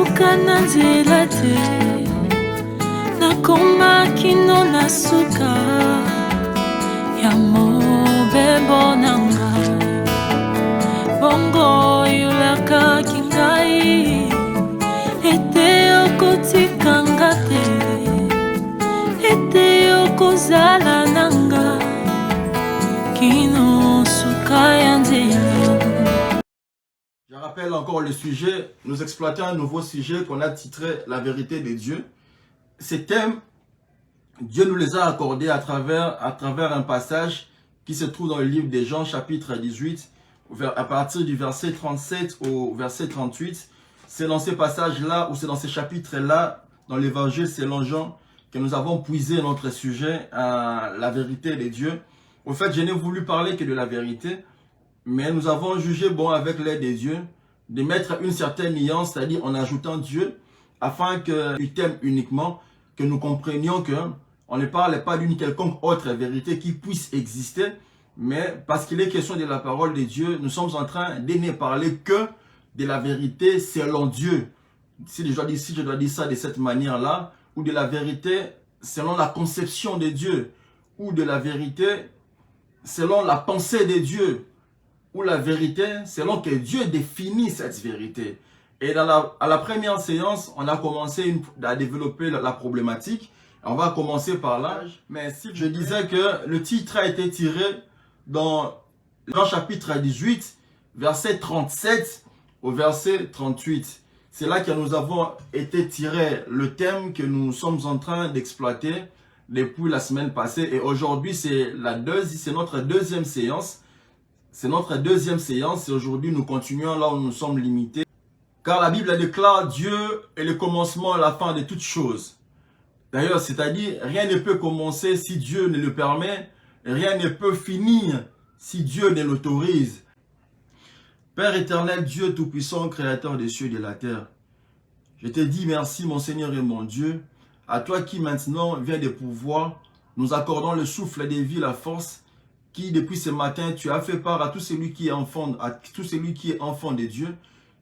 suka na nzela te, nakoma kino na suka ya mobembo na ngai. Bongo yulaka kingai, ete okotikanga te, ete okozala na ngai kino suka ya nzela. Je rappelle encore le sujet, nous exploitons un nouveau sujet qu'on a titré « La vérité de Dieu ». Ces thèmes, Dieu nous les a accordés à travers un passage qui se trouve dans le livre de Jean chapitre 18, à partir du verset 37 au verset 38. C'est dans ces passages-là, ou c'est dans ces chapitres-là, dans l'évangile selon Jean, que nous avons puisé notre sujet à la vérité de Dieu. Au fait, je n'ai voulu parler que de la vérité, mais nous avons jugé bon avec l'aide de Dieu de mettre une certaine nuance, c'est-à-dire en ajoutant Dieu, afin que du thème uniquement, que nous comprenions qu'on ne parle pas d'une quelconque autre vérité qui puisse exister, mais parce qu'il est question de la parole de Dieu, nous sommes en train de ne parler que de la vérité selon Dieu. Si je dois dire ça de cette manière-là, ou de la vérité selon la conception de Dieu, ou de la vérité selon la pensée de Dieu, ou la vérité selon que Dieu définit cette vérité. Et à la première séance, on a commencé à développer la problématique. On va commencer par là. Mais si je disais que le titre a été tiré dans Jean chapitre 18, verset 37 au verset 38. C'est là que nous avons été tiré le thème que nous sommes en train d'exploiter depuis la semaine passée. Et aujourd'hui, c'est notre deuxième séance. C'est notre deuxième séance et aujourd'hui nous continuons là où nous sommes limités. Car la Bible déclare Dieu est le commencement et la fin de toutes choses. D'ailleurs, c'est-à-dire rien ne peut commencer si Dieu ne le permet, rien ne peut finir si Dieu ne l'autorise. Père éternel, Dieu tout-puissant, créateur des cieux et de la terre, je te dis merci mon Seigneur et mon Dieu, à toi qui maintenant viens de pouvoir, nous accordons le souffle de vie, la force, qui depuis ce matin, tu as fait part à tout celui qui est enfant, de Dieu.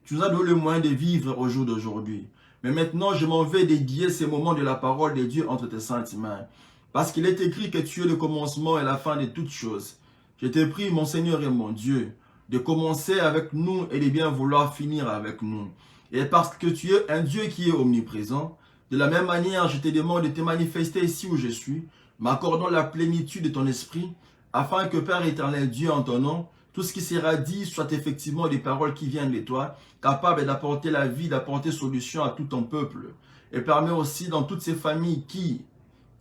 Tu nous as donné le moyen de vivre au jour d'aujourd'hui. Mais maintenant, je m'en vais dédier ces moments de la parole de Dieu entre tes saintes mains. Parce qu'il est écrit que tu es le commencement et la fin de toutes choses. Je te prie, mon Seigneur et mon Dieu, de commencer avec nous et de bien vouloir finir avec nous. Et parce que tu es un Dieu qui est omniprésent, de la même manière, je te demande de te manifester ici où je suis, m'accordant la plénitude de ton esprit, afin que Père éternel Dieu en ton nom, tout ce qui sera dit soit effectivement des paroles qui viennent de toi, capables d'apporter la vie, d'apporter solution à tout ton peuple. Et permets aussi dans toutes ces familles qui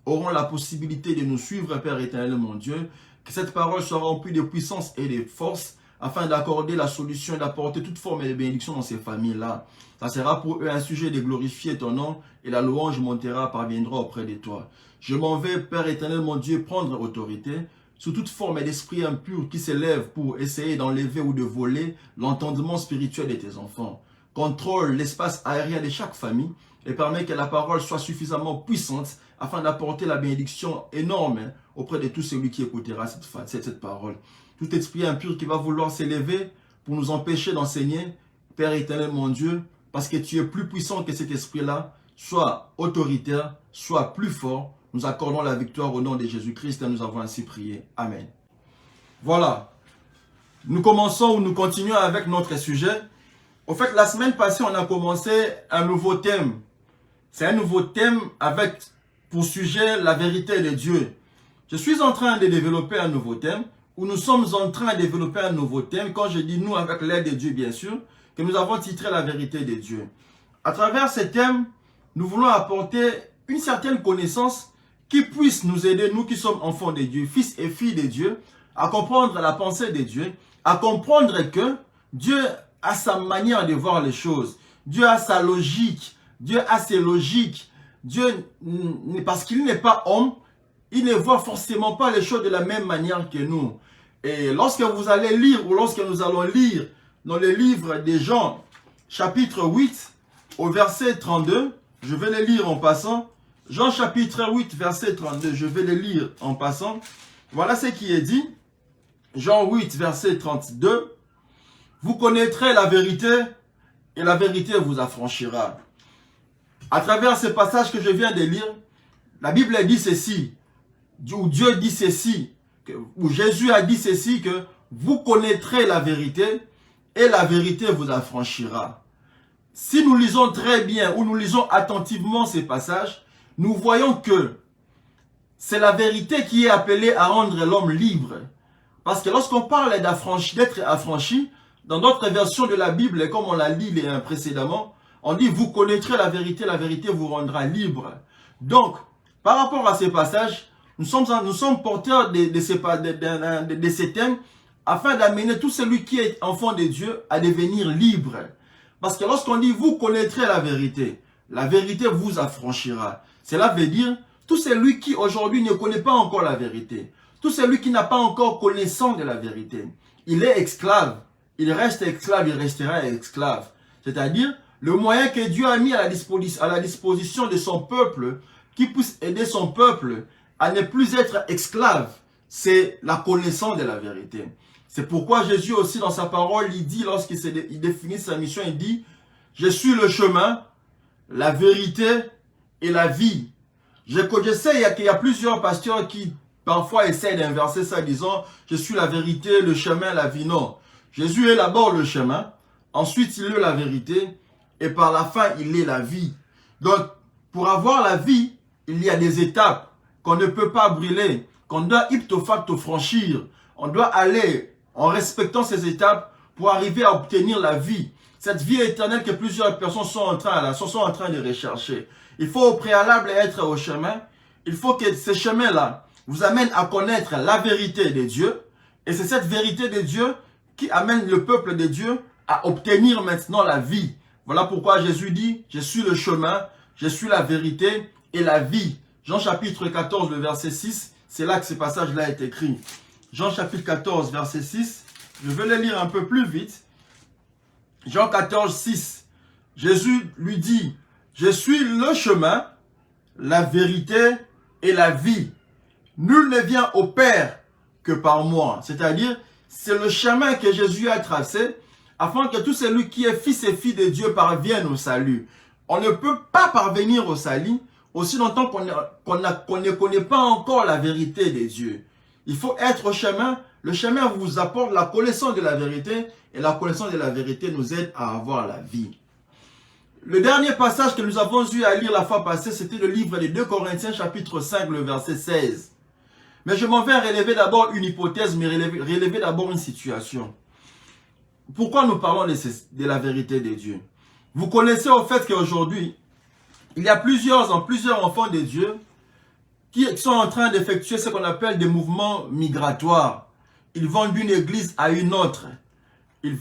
auront la possibilité de nous suivre, Père éternel mon Dieu, que cette parole soit remplie de puissance et de force, afin d'accorder la solution et d'apporter toute forme de bénédiction dans ces familles-là. Ça sera pour eux un sujet de glorifier ton nom, et la louange montera, parviendra auprès de toi. Je m'en vais, Père éternel mon Dieu, prendre autorité sous toute forme d'esprit impur qui s'élève pour essayer d'enlever ou de voler l'entendement spirituel de tes enfants. Contrôle l'espace aérien de chaque famille et permet que la parole soit suffisamment puissante afin d'apporter la bénédiction énorme auprès de tout celui qui écoutera cette parole. Tout esprit impur qui va vouloir s'élever pour nous empêcher d'enseigner, Père éternel mon Dieu, parce que tu es plus puissant que cet esprit-là, soit autoritaire, soit plus fort, nous accordons la victoire au nom de Jésus-Christ et nous avons ainsi prié. Amen. Voilà. Nous continuons avec notre sujet. Au fait, la semaine passée, on a commencé un nouveau thème. C'est un nouveau thème avec pour sujet la vérité de Dieu. Je suis en train de développer un nouveau thème, ou nous sommes en train de développer un nouveau thème, quand je dis nous avec l'aide de Dieu bien sûr, que nous avons titré la vérité de Dieu. À travers ce thème, nous voulons apporter une certaine connaissance qui puisse nous aider, nous qui sommes enfants de Dieu, fils et filles de Dieu, à comprendre la pensée de Dieu, à comprendre que Dieu a sa manière de voir les choses, Dieu a sa logique, Dieu a ses logiques, Dieu, parce qu'il n'est pas homme, il ne voit forcément pas les choses de la même manière que nous. Et lorsque vous allez lire, ou lorsque nous allons lire dans le livre de Jean, chapitre 8, au verset 32, je vais le lire en passant, Jean chapitre 8, verset 32, je vais le lire en passant. Voilà ce qui est dit. Jean 8, verset 32. Vous connaîtrez la vérité et la vérité vous affranchira. À travers ce passage que je viens de lire, la Bible dit ceci, ou Dieu dit ceci, ou Jésus a dit ceci, que vous connaîtrez la vérité et la vérité vous affranchira. Si nous lisons très bien ou nous lisons attentivement ces passages, nous voyons que c'est la vérité qui est appelée à rendre l'homme libre. Parce que lorsqu'on parle d'être affranchi, dans d'autres versions de la Bible, comme on l'a dit précédemment, on dit vous connaîtrez la vérité vous rendra libre. Donc, par rapport à ces passages, nous sommes porteurs de ces thèmes afin d'amener tout celui qui est enfant de Dieu à devenir libre. Parce que lorsqu'on dit vous connaîtrez la vérité vous affranchira. Cela veut dire tout celui qui aujourd'hui ne connaît pas encore la vérité, tout celui qui n'a pas encore connaissance de la vérité, il est esclave, il reste esclave, il restera esclave. C'est-à-dire le moyen que Dieu a mis à la disposition de son peuple, qui puisse aider son peuple à ne plus être esclave, c'est la connaissance de la vérité. C'est pourquoi Jésus aussi dans sa parole, il dit, lorsqu'il définit sa mission, il dit « Je suis le chemin, la vérité et la vie ». Je sais qu'il y a plusieurs pasteurs qui parfois essaient d'inverser ça, disant « Je suis la vérité, le chemin, la vie ». Non, Jésus est d'abord le chemin, ensuite il est la vérité, et par la fin, il est la vie. Donc, pour avoir la vie, il y a des étapes qu'on ne peut pas brûler, qu'on doit ipso facto franchir. On doit aller en respectant ces étapes pour arriver à obtenir la vie. Cette vie éternelle que plusieurs personnes sont en train de rechercher. Il faut au préalable être au chemin. Il faut que ce chemin-là vous amène à connaître la vérité de Dieu. Et c'est cette vérité de Dieu qui amène le peuple de Dieu à obtenir maintenant la vie. Voilà pourquoi Jésus dit, je suis le chemin, je suis la vérité et la vie. Jean chapitre 14, le verset 6, c'est là que ce passage-là est écrit. Jean chapitre 14, verset 6, je vais le lire un peu plus vite. Jean 14, 6, Jésus lui dit, je suis le chemin, la vérité et la vie. Nul ne vient au Père que par moi. C'est-à-dire, c'est le chemin que Jésus a tracé afin que tout celui qui est fils et fille de Dieu parvienne au salut. On ne peut pas parvenir au salut aussi longtemps qu'on ne connaît pas encore la vérité de Dieu. Il faut être au chemin. Le chemin vous apporte la connaissance de la vérité et la connaissance de la vérité nous aide à avoir la vie. Le dernier passage que nous avons eu à lire la fois passée, c'était le livre des 2 Corinthiens chapitre 5, le verset 16. Mais je m'en vais relever d'abord une hypothèse, mais relever d'abord une situation. Pourquoi nous parlons de la vérité de Dieu? Vous connaissez au fait qu'aujourd'hui, il y a plusieurs enfants de Dieu qui sont en train d'effectuer ce qu'on appelle des mouvements migratoires. Ils vont d'une église à une autre. Ils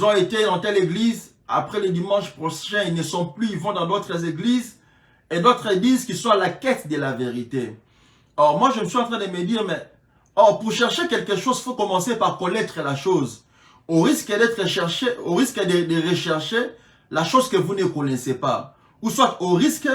ont été dans telle église, après le dimanche prochain, ils ne sont plus, ils vont dans d'autres églises, et d'autres disent qu'ils sont à la quête de la vérité. Or, moi, je me suis en train de me dire, mais pour chercher quelque chose, il faut commencer par connaître la chose. Au risque de rechercher la chose que vous ne connaissez pas. Ou soit au risque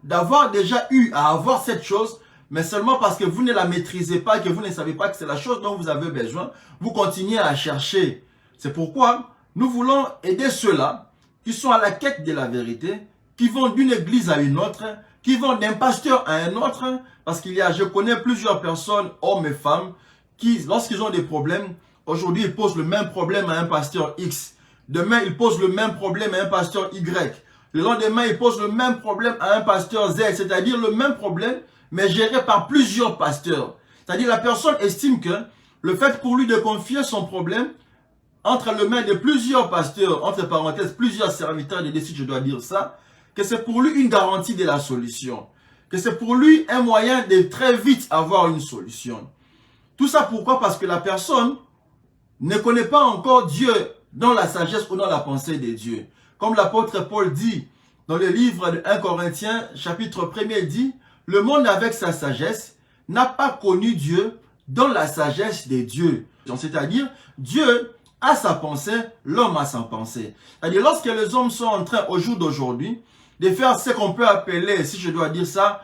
d'avoir déjà eu à avoir cette chose, mais seulement parce que vous ne la maîtrisez pas, que vous ne savez pas que c'est la chose dont vous avez besoin, vous continuez à chercher. C'est pourquoi nous voulons aider ceux-là qui sont à la quête de la vérité, qui vont d'une église à une autre, qui vont d'un pasteur à un autre, parce je connais plusieurs personnes, hommes et femmes, qui, lorsqu'ils ont des problèmes, aujourd'hui ils posent le même problème à un pasteur X. Demain, ils posent le même problème à un pasteur Y. Le lendemain, ils posent le même problème à un pasteur Z, c'est-à-dire le même problème, mais géré par plusieurs pasteurs. C'est-à-dire la personne estime que le fait pour lui de confier son problème entre les mains de plusieurs pasteurs, entre parenthèses, plusieurs serviteurs de Dieu, si je dois dire ça, que c'est pour lui une garantie de la solution. Que c'est pour lui un moyen de très vite avoir une solution. Tout ça pourquoi? Parce que la personne ne connaît pas encore Dieu dans la sagesse ou dans la pensée de Dieu. Comme l'apôtre Paul dit dans le livre de 1 Corinthiens, chapitre 1er, dit « Le monde avec sa sagesse n'a pas connu Dieu dans la sagesse de Dieu. » C'est-à-dire, Dieu a sa pensée, l'homme a sa pensée. C'est-à-dire, lorsque les hommes sont en train, au jour d'aujourd'hui, de faire ce qu'on peut appeler, si je dois dire ça,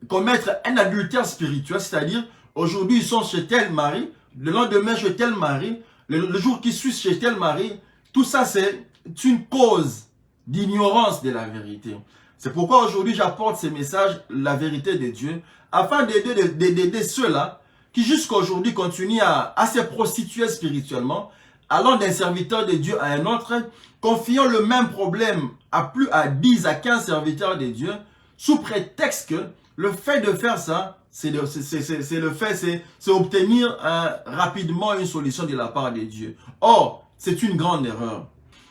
commettre un adultère spirituel, c'est-à-dire, aujourd'hui, ils sont chez tel mari, le lendemain chez tel mari, le jour qui suit chez tel mari, tout ça, c'est une cause d'ignorance de la vérité. C'est pourquoi aujourd'hui j'apporte ces messages, la vérité de Dieu, afin d'aider ceux-là qui jusqu'à aujourd'hui continuent à se prostituer spirituellement, allant d'un serviteur de Dieu à un autre, confiant le même problème à plus à 10 à 15 serviteurs de Dieu, sous prétexte que le fait de faire ça, c'est obtenir rapidement une solution de la part de Dieu. Or, c'est une grande erreur.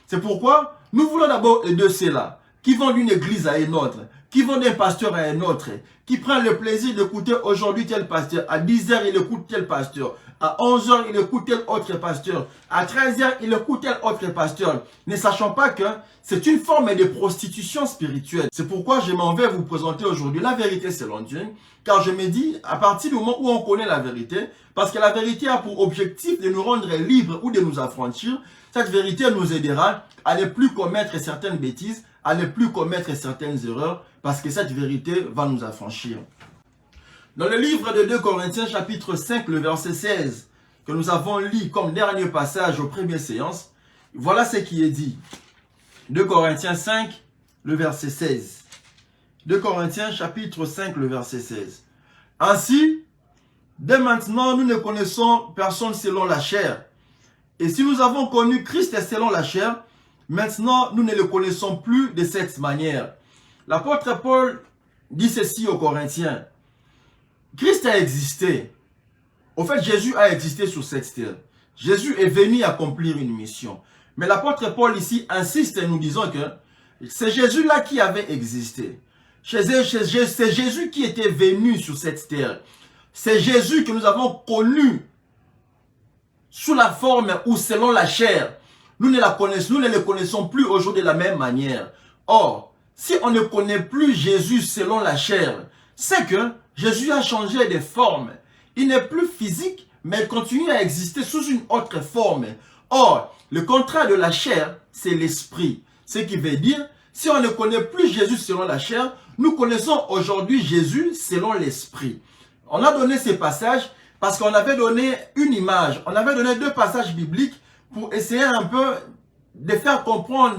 C'est pourquoi nous voulons d'abord aider ceux-là qui vont d'une église à une autre, qui vont d'un pasteur à un autre, qui prennent le plaisir d'écouter aujourd'hui tel pasteur, à 10h il écoute tel pasteur, à 11h il écoute tel autre pasteur, à 13h il écoute tel autre pasteur, ne sachant pas que c'est une forme de prostitution spirituelle. C'est pourquoi je m'en vais vous présenter aujourd'hui la vérité selon Dieu, car je me dis, à partir du moment où on connaît la vérité, parce que la vérité a pour objectif de nous rendre libres ou de nous affranchir, cette vérité nous aidera à ne plus commettre certaines bêtises, à ne plus commettre certaines erreurs, parce que cette vérité va nous affranchir. Dans le livre de 2 Corinthiens chapitre 5, le verset 16, que nous avons lu comme dernier passage aux premières séances, voilà ce qui est dit. 2 Corinthiens 5, le verset 16. 2 Corinthiens chapitre 5, le verset 16. Ainsi, dès maintenant, nous ne connaissons personne selon la chair. Et si nous avons connu Christ selon la chair, maintenant, nous ne le connaissons plus de cette manière. L'apôtre Paul dit ceci aux Corinthiens. Christ a existé. Au fait, Jésus a existé sur cette terre. Jésus est venu accomplir une mission. Mais l'apôtre Paul ici insiste en nous disant que c'est Jésus-là qui avait existé. C'est Jésus qui était venu sur cette terre. C'est Jésus que nous avons connu sous la forme ou selon la chair. Nous ne le connaissons plus aujourd'hui de la même manière. Or, si on ne connaît plus Jésus selon la chair, c'est que Jésus a changé de forme. Il n'est plus physique, mais il continue à exister sous une autre forme. Or, le contraire de la chair, c'est l'esprit. Ce qui veut dire, si on ne connaît plus Jésus selon la chair, nous connaissons aujourd'hui Jésus selon l'esprit. On a donné ces passages parce qu'on avait donné une image. On avait donné 2 passages bibliques pour essayer un peu de faire comprendre,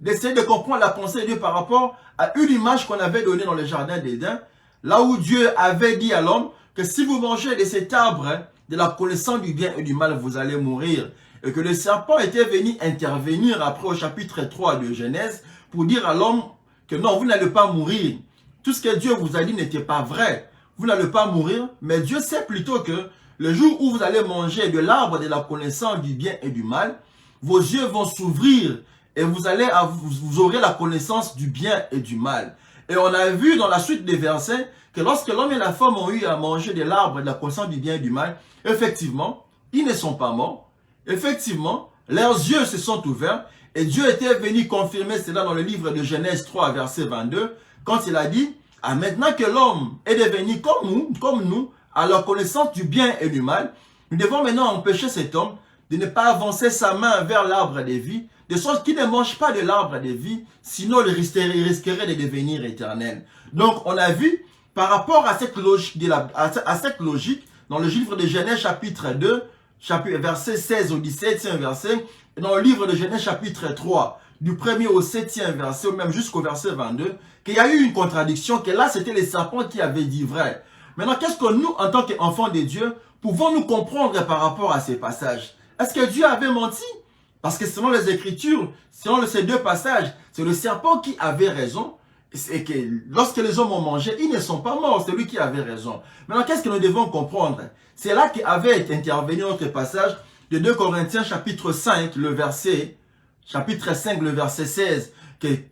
d'essayer de comprendre la pensée de Dieu par rapport à une image qu'on avait donnée dans le jardin d'Éden, là où Dieu avait dit à l'homme que si vous mangez de cet arbre, de la connaissance du bien et du mal, vous allez mourir. Et que le serpent était venu intervenir après au chapitre 3 de Genèse pour dire à l'homme que non, vous n'allez pas mourir. Tout ce que Dieu vous a dit n'était pas vrai. Vous n'allez pas mourir, mais Dieu sait plutôt que le jour où vous allez manger de l'arbre de la connaissance du bien et du mal, vos yeux vont s'ouvrir et vous aurez la connaissance du bien et du mal. Et on a vu dans la suite des versets que lorsque l'homme et la femme ont eu à manger de l'arbre de la connaissance du bien et du mal, effectivement, ils ne sont pas morts. Effectivement, leurs yeux se sont ouverts et Dieu était venu confirmer cela dans le livre de Genèse 3, verset 22, quand il a dit « Ah, maintenant que l'homme est devenu comme nous, à la connaissance du bien et du mal, nous devons maintenant empêcher cet homme de ne pas avancer sa main vers l'arbre de vie, de sorte qu'il ne mange pas de l'arbre de vie, sinon il risquerait de devenir éternel. » Donc, on a vu, par rapport à cette logique, dans le livre de Genèse chapitre 2, verset 16 au 17e verset, et dans le livre de Genèse chapitre 3, du 1er au 7e verset, ou même jusqu'au verset 22, qu'il y a eu une contradiction, que là c'était les serpents qui avaient dit vrai. Maintenant, qu'est-ce que nous, en tant qu'enfants de Dieu, pouvons-nous comprendre par rapport à ces passages? Est-ce que Dieu avait menti? Parce que selon les Écritures, selon ces 2 passages, c'est le serpent qui avait raison, et que lorsque les hommes ont mangé, ils ne sont pas morts, c'est lui qui avait raison. Maintenant, qu'est-ce que nous devons comprendre? C'est là qu'avait intervenu notre passage de 2 Corinthiens chapitre 5, le verset 16,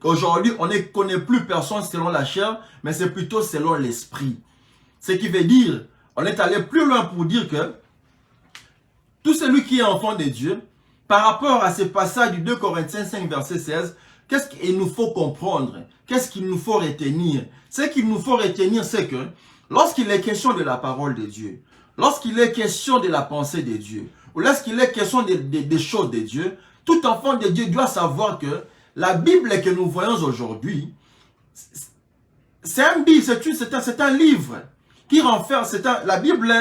qu'aujourd'hui, on ne connaît plus personne selon la chair, mais c'est plutôt selon l'esprit. Ce qui veut dire, on est allé plus loin pour dire que tout celui qui est enfant de Dieu, par rapport à ce passage du 2 Corinthiens 5, verset 16, qu'est-ce qu'il nous faut comprendre? Qu'est-ce qu'il nous faut retenir? Ce qu'il nous faut retenir, c'est que lorsqu'il est question de la parole de Dieu, lorsqu'il est question de la pensée de Dieu, ou lorsqu'il est question des choses de Dieu, tout enfant de Dieu doit savoir que la Bible que nous voyons aujourd'hui, c'est un livre qui renferme, la Bible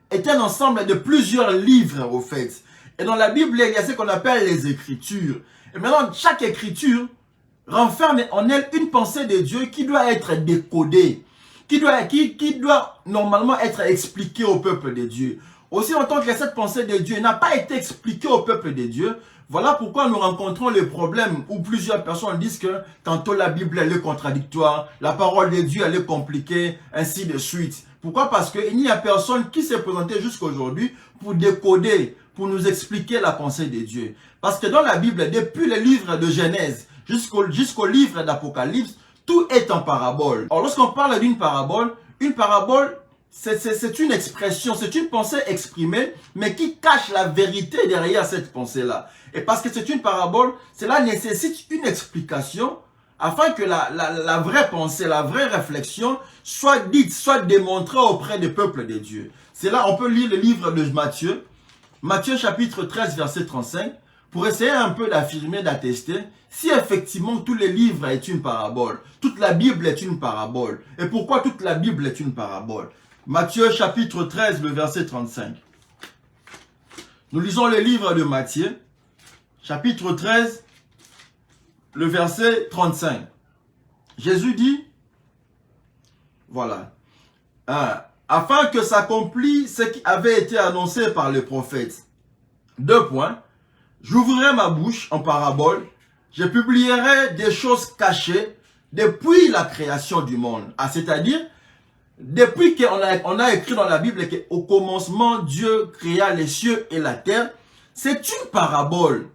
est un ensemble de plusieurs livres au fait. Et dans la Bible, il y a ce qu'on appelle les Écritures. Et maintenant, chaque Écriture renferme en elle une pensée de Dieu qui doit être décodée, qui doit normalement être expliquée au peuple de Dieu. Aussi longtemps que cette pensée de Dieu n'a pas été expliquée au peuple de Dieu, voilà pourquoi nous rencontrons les problèmes où plusieurs personnes disent que tantôt la Bible elle est contradictoire, la parole de Dieu elle est compliquée, ainsi de suite. Pourquoi? Parce qu'il n'y a personne qui s'est présenté jusqu'à aujourd'hui pour décoder, pour nous expliquer la pensée de Dieu. Parce que dans la Bible, depuis le livre de Genèse jusqu'au livre d'Apocalypse, tout est en parabole. Alors lorsqu'on parle d'une parabole, c'est une expression, c'est une pensée exprimée, mais qui cache la vérité derrière cette pensée-là. Et parce que c'est une parabole, cela nécessite une explication afin que la vraie pensée, la vraie réflexion soit dite, soit démontrée auprès des peuples de Dieu. C'est là, on peut lire le livre de Matthieu, Matthieu chapitre 13, verset 35, pour essayer un peu d'affirmer, d'attester si effectivement tous les livres est une parabole, toute la Bible est une parabole. Et pourquoi toute la Bible est une parabole? Matthieu chapitre 13, le verset 35. Nous lisons le livre de Matthieu, chapitre 13, le verset 35. Jésus dit, voilà, afin que s'accomplisse ce qui avait été annoncé par les prophètes. 2 points. J'ouvrirai ma bouche en parabole, je publierai des choses cachées depuis la création du monde. C'est-à-dire, depuis qu'on a écrit dans la Bible qu'au commencement, Dieu créa les cieux et la terre, c'est une parabole.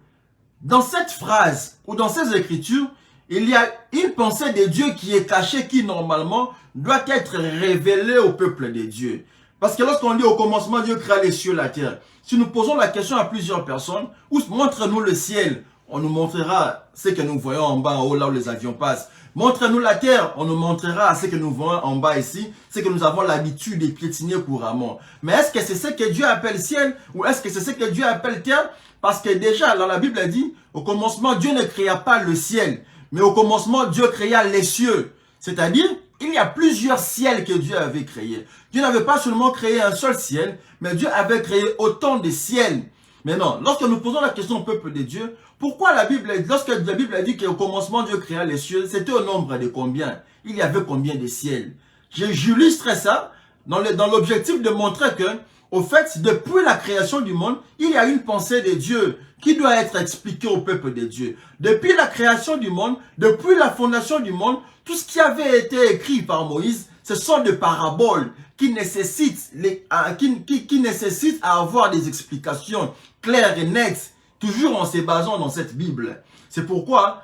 Dans cette phrase ou dans ces écritures, il y a une pensée de Dieu qui est cachée, qui normalement doit être révélée au peuple de Dieu. Parce que lorsqu'on dit au commencement, Dieu créa les cieux et la terre, si nous posons la question à plusieurs personnes, ou montre-nous le ciel, on nous montrera ce que nous voyons en bas, en haut, là où les avions passent. Montre-nous la terre, on nous montrera ce que nous voyons en bas ici, ce que nous avons l'habitude de piétiner couramment. Mais est-ce que c'est ce que Dieu appelle ciel ou est-ce que c'est ce que Dieu appelle terre? Parce que déjà, dans la Bible, elle dit, au commencement, Dieu ne créa pas le ciel, mais au commencement, Dieu créa les cieux. C'est-à-dire, il y a plusieurs ciels que Dieu avait créés. Dieu n'avait pas seulement créé un seul ciel, mais Dieu avait créé autant de ciels. Mais non, lorsque nous posons la question au peuple de Dieu, pourquoi lorsque la Bible a dit qu'au commencement Dieu créa les cieux, c'était au nombre de combien? Il y avait combien de ciels? J'illustre ça dans l'objectif de montrer que, au fait, depuis la création du monde, il y a une pensée de Dieu qui doit être expliquée au peuple de Dieu. Depuis la création du monde, depuis la fondation du monde, tout ce qui avait été écrit par Moïse, ce sont des paraboles qui nécessitent à avoir des explications claires et nettes, toujours en se basant dans cette Bible. C'est pourquoi,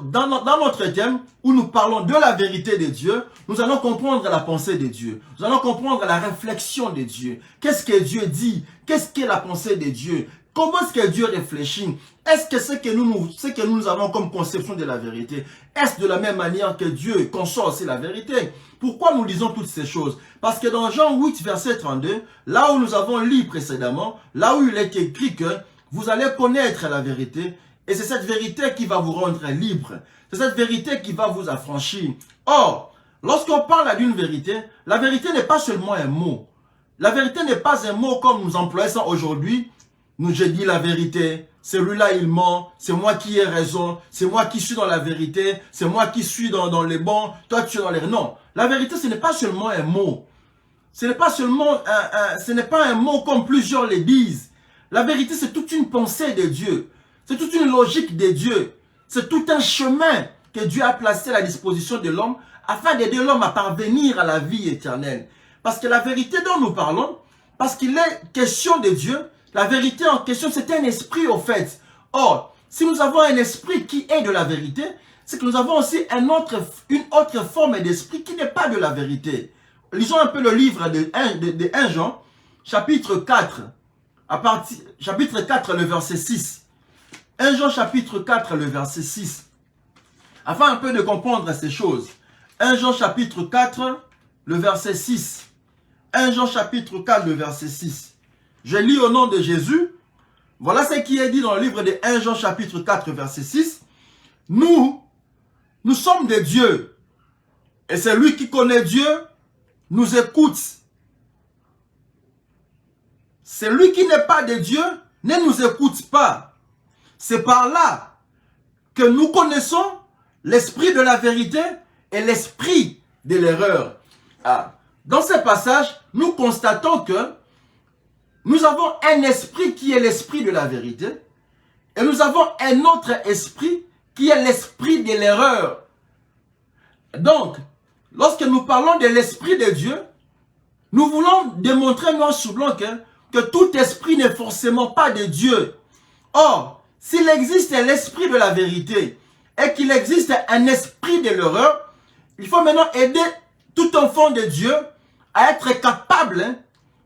dans notre thème, où nous parlons de la vérité de Dieu, nous allons comprendre la pensée de Dieu. Nous allons comprendre la réflexion de Dieu. Qu'est-ce que Dieu dit? Qu'est-ce qu'est la pensée de Dieu? Comment est-ce que Dieu réfléchit? Est-ce que ce que nous avons comme conception de la vérité, est-ce de la même manière que Dieu conçoit aussi la vérité? Pourquoi nous lisons toutes ces choses? Parce que dans Jean 8, verset 32, là où nous avons lu précédemment, là où il est écrit que vous allez connaître la vérité, et c'est cette vérité qui va vous rendre libre. C'est cette vérité qui va vous affranchir. Or, lorsqu'on parle d'une vérité, la vérité n'est pas seulement un mot. La vérité n'est pas un mot comme nous employons ça aujourd'hui. Je dis la vérité, celui-là il ment, c'est moi qui ai raison, c'est moi qui suis dans la vérité, c'est moi qui suis dans les bons, toi tu es dans les... Non, la vérité ce n'est pas seulement un mot. Ce n'est pas un mot comme plusieurs le disent. La vérité c'est toute une pensée de Dieu. C'est toute une logique de Dieu. C'est tout un chemin que Dieu a placé à la disposition de l'homme afin d'aider l'homme à parvenir à la vie éternelle. Parce que la vérité dont nous parlons, parce qu'il est question de Dieu, la vérité en question, c'est un esprit au fait. Or, si nous avons un esprit qui est de la vérité, c'est que nous avons aussi une autre forme d'esprit qui n'est pas de la vérité. Lisons un peu le livre de 1 Jean, chapitre 4, chapitre 4, le verset 6. 1 Jean, chapitre 4, le verset 6. Afin un peu de comprendre ces choses. 1 Jean, chapitre 4, le verset 6. 1 Jean, chapitre 4, le verset 6. Je lis au nom de Jésus. Voilà ce qui est dit dans le livre de 1 Jean chapitre 4 verset 6. Nous sommes des dieux. Et celui qui connaît Dieu nous écoute. Celui qui n'est pas de Dieu ne nous écoute pas. C'est par là que nous connaissons l'esprit de la vérité et l'esprit de l'erreur. Dans ce passage, nous constatons que nous avons un esprit qui est l'esprit de la vérité et nous avons un autre esprit qui est l'esprit de l'erreur. Donc, lorsque nous parlons de l'esprit de Dieu, nous voulons démontrer noir sur blanc que tout esprit n'est forcément pas de Dieu. Or, s'il existe l'esprit de la vérité et qu'il existe un esprit de l'erreur, il faut maintenant aider tout enfant de Dieu à être capable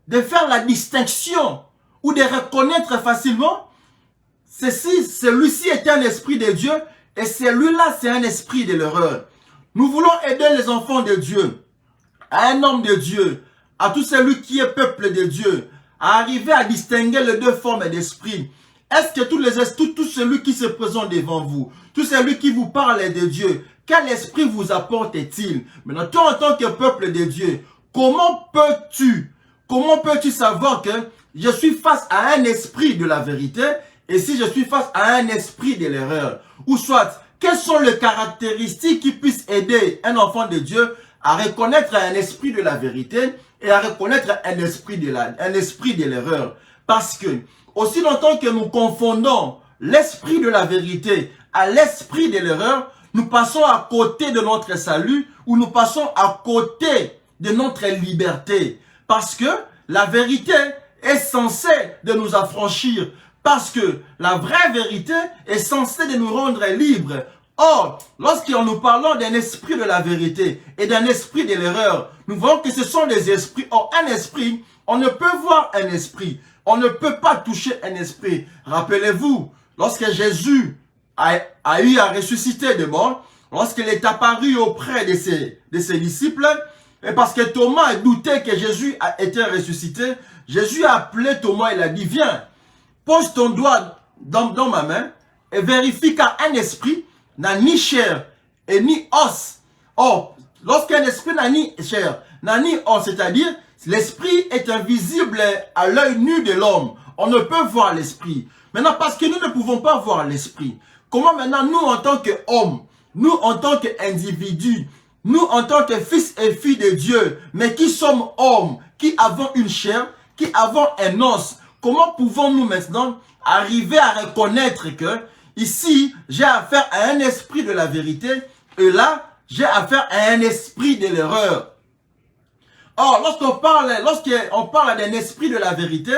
de faire la distinction ou de reconnaître facilement celui-ci est un esprit de Dieu et celui-là c'est un esprit de l'erreur. Nous voulons aider les enfants de Dieu, à un homme de Dieu, à tout celui qui est peuple de Dieu, à arriver à distinguer les deux formes d'esprit. Est-ce que tout celui qui se présente devant vous, tout celui qui vous parle de Dieu, quel esprit vous apporte-t-il? Maintenant, toi en tant que peuple de Dieu, comment peux-tu savoir que je suis face à un esprit de la vérité et si je suis face à un esprit de l'erreur? Ou soit, quelles sont les caractéristiques qui puissent aider un enfant de Dieu à reconnaître un esprit de la vérité et à reconnaître un esprit de l'erreur? Parce que, aussi longtemps que nous confondons l'esprit de la vérité à l'esprit de l'erreur, nous passons à côté de notre salut ou nous passons à côté de notre liberté. Parce que la vérité est censée de nous affranchir. Parce que la vraie vérité est censée de nous rendre libres. Or, lorsque nous parlons d'un esprit de la vérité et d'un esprit de l'erreur, nous voyons que ce sont des esprits. Or, un esprit, on ne peut voir un esprit. On ne peut pas toucher un esprit. Rappelez-vous, lorsque Jésus a eu à ressusciter de mort, lorsqu'il est apparu auprès de ses disciples, et parce que Thomas doutait que Jésus a été ressuscité, Jésus a appelé Thomas et il a dit, viens, pose ton doigt dans ma main et vérifie qu'un esprit n'a ni chair et ni os. Or, lorsqu'un esprit n'a ni chair, n'a ni os, c'est-à-dire l'esprit est invisible à l'œil nu de l'homme. On ne peut voir l'esprit. Maintenant, parce que nous ne pouvons pas voir l'esprit, comment maintenant nous en tant qu'hommes, nous en tant qu'individus, nous en tant que fils et filles de Dieu, mais qui sommes hommes, qui avons une chair, qui avons un os, comment pouvons-nous maintenant arriver à reconnaître que ici, j'ai affaire à un esprit de la vérité et là, j'ai affaire à un esprit de l'erreur? Or, lorsqu'on parle d'un esprit de la vérité,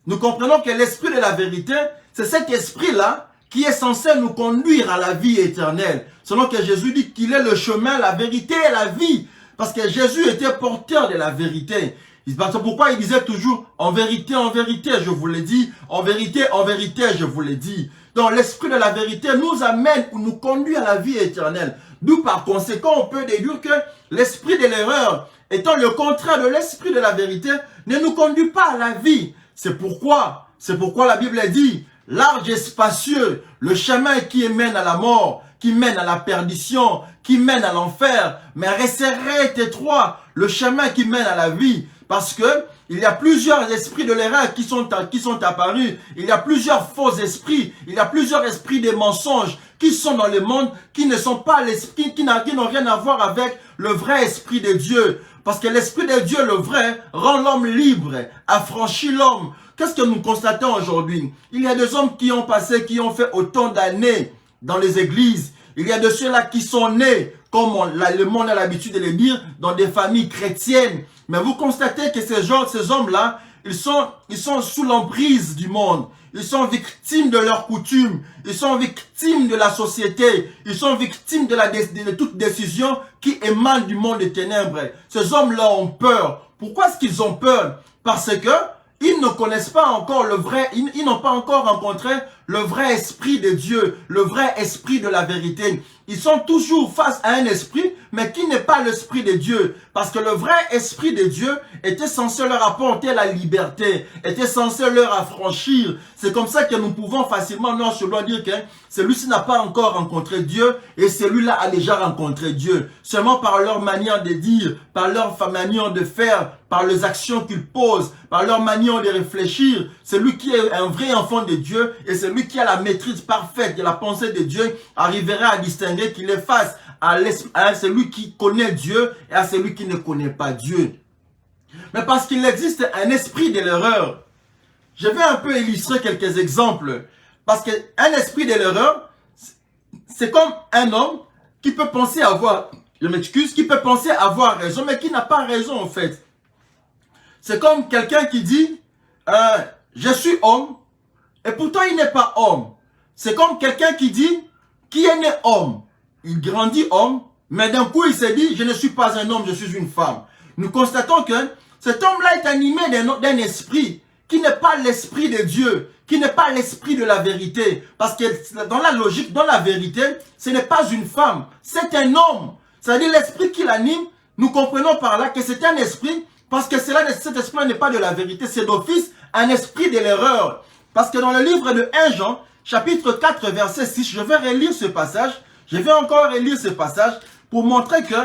nous comprenons que l'esprit de la vérité, c'est cet esprit-là qui est censé nous conduire à la vie éternelle. Selon que Jésus dit qu'il est le chemin, la vérité et la vie. Parce que Jésus était porteur de la vérité. C'est pourquoi il disait toujours, en vérité, je vous l'ai dit. En vérité, je vous l'ai dit. Donc l'esprit de la vérité nous amène ou nous conduit à la vie éternelle. D'où par conséquent, on peut déduire que l'esprit de l'erreur, étant le contraire de l'esprit de la vérité, ne nous conduit pas à la vie. C'est pourquoi la Bible dit, large et spacieux, le chemin qui mène à la mort, qui mène à la perdition, qui mène à l'enfer, mais resserré est étroit, le chemin qui mène à la vie. Parce que il y a plusieurs esprits de l'erreur qui sont apparus. Il y a plusieurs faux esprits. Il y a plusieurs esprits des mensonges qui sont dans le monde, qui ne sont pas l'esprit, qui n'ont rien à voir avec le vrai esprit de Dieu. Parce que l'esprit de Dieu, le vrai, rend l'homme libre, affranchit l'homme. Qu'est-ce que nous constatons aujourd'hui? Il y a des hommes qui ont fait autant d'années dans les églises. Il y a de ceux-là qui sont nés, comme le monde a l'habitude de le dire, dans des familles chrétiennes. Mais vous constatez que ces hommes-là, ils sont sous l'emprise du monde. Ils sont victimes de leurs coutumes. Ils sont victimes de la société. Ils sont victimes de toute décision qui émane du monde des ténèbres. Ces hommes-là ont peur. Pourquoi est-ce qu'ils ont peur? Parce que ils ne connaissent pas encore le vrai, ils n'ont pas encore rencontré le vrai esprit de Dieu, le vrai esprit de la vérité. Ils sont toujours face à un esprit, mais qui n'est pas l'esprit de Dieu. Parce que le vrai esprit de Dieu était censé leur apporter la liberté, était censé leur affranchir. C'est comme ça que nous pouvons facilement, non, je dois dire que celui-ci n'a pas encore rencontré Dieu et celui-là a déjà rencontré Dieu. Seulement par leur manière de dire, par leur manière de faire, par les actions qu'ils posent, par leur manière de réfléchir. Celui qui est un vrai enfant de Dieu et celui celui qui a la maîtrise parfaite de la pensée de Dieu arrivera à distinguer qu'il est face à celui qui connaît Dieu et à celui qui ne connaît pas Dieu. Mais parce qu'il existe un esprit de l'erreur, je vais un peu illustrer quelques exemples. Parce qu'un esprit de l'erreur, c'est comme un homme qui peut penser avoir, je m'excuse, qui peut penser avoir raison, mais qui n'a pas raison en fait. C'est comme quelqu'un qui dit, je suis homme, et pourtant il n'est pas homme. C'est comme quelqu'un qui dit, qui est né homme. Il grandit homme, mais d'un coup il s'est dit, je ne suis pas un homme, je suis une femme. Nous constatons que cet homme-là est animé d'un esprit qui n'est pas l'esprit de Dieu, qui n'est pas l'esprit de la vérité. Parce que dans la logique, dans la vérité, ce n'est pas une femme, c'est un homme. C'est-à-dire l'esprit qui l'anime, nous comprenons par là que c'est un esprit, parce que cet esprit n'est pas de la vérité, c'est d'office un esprit de l'erreur. Parce que dans le livre de 1 Jean, chapitre 4, verset 6, je vais relire ce passage, je vais encore relire ce passage pour montrer que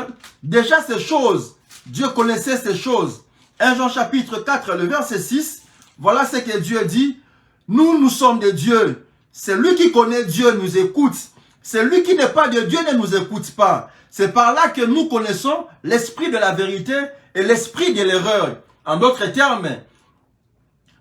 déjà ces choses, Dieu connaissait ces choses. 1 Jean chapitre 4, le verset 6, voilà ce que Dieu dit. Nous sommes de Dieu. Celui qui connaît Dieu nous écoute. Celui qui n'est pas de Dieu ne nous écoute pas. C'est par là que nous connaissons l'esprit de la vérité et l'esprit de l'erreur. En d'autres termes,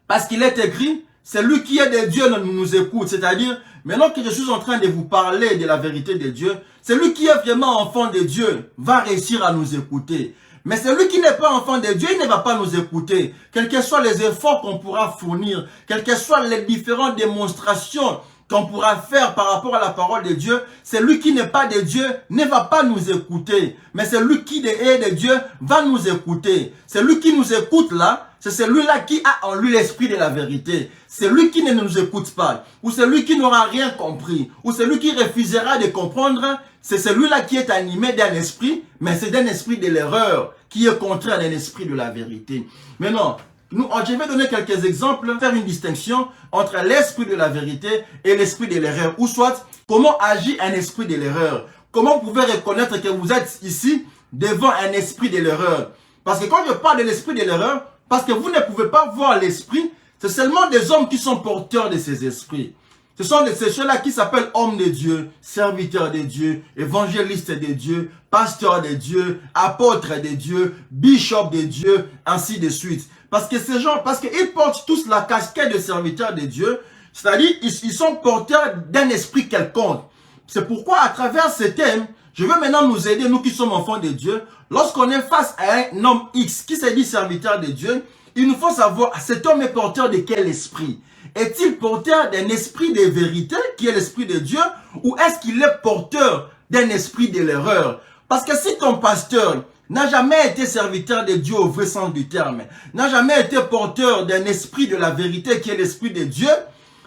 parce qu'il est écrit, celui qui est de Dieu nous écoute. C'est-à-dire, maintenant que je suis en train de vous parler de la vérité de Dieu, celui qui est vraiment enfant de Dieu va réussir à nous écouter. Mais celui qui n'est pas enfant de Dieu, il ne va pas nous écouter. Quels que soient les efforts qu'on pourra fournir, quelles que soient les différentes démonstrations qu'on pourra faire par rapport à la parole de Dieu, celui qui n'est pas de Dieu ne va pas nous écouter. Mais celui qui est de Dieu va nous écouter. Celui qui nous écoute là, c'est celui-là qui a en lui l'esprit de la vérité. Celui qui ne nous écoute pas, ou celui qui n'aura rien compris, ou celui qui refusera de comprendre, c'est celui-là qui est animé d'un esprit, mais c'est d'un esprit de l'erreur, qui est contraire d'un esprit de la vérité. Maintenant, je vais donner quelques exemples, faire une distinction entre l'esprit de la vérité et l'esprit de l'erreur. Ou soit, comment agit un esprit de l'erreur. Comment vous pouvez reconnaître que vous êtes ici devant un esprit de l'erreur. Parce que quand je parle de l'esprit de l'erreur, parce que vous ne pouvez pas voir l'esprit, c'est seulement des hommes qui sont porteurs de ces esprits. Ce sont ceux-là qui s'appellent hommes de Dieu, serviteurs de Dieu, évangélistes de Dieu, pasteurs de Dieu, apôtres de Dieu, bishops de Dieu, ainsi de suite. Parce que ces gens, parce qu'ils portent tous la casquette de serviteurs de Dieu, c'est-à-dire ils sont porteurs d'un esprit quelconque. C'est pourquoi à travers ce thème, je veux maintenant nous aider, nous qui sommes enfants de Dieu, lorsqu'on est face à un homme X qui se dit serviteur de Dieu, il nous faut savoir, cet homme est porteur de quel esprit? Est-il porteur d'un esprit de vérité, qui est l'esprit de Dieu, ou est-ce qu'il est porteur d'un esprit de l'erreur? Parce que si ton pasteur n'a jamais été serviteur de Dieu au vrai sens du terme, n'a jamais été porteur d'un esprit de la vérité, qui est l'esprit de Dieu,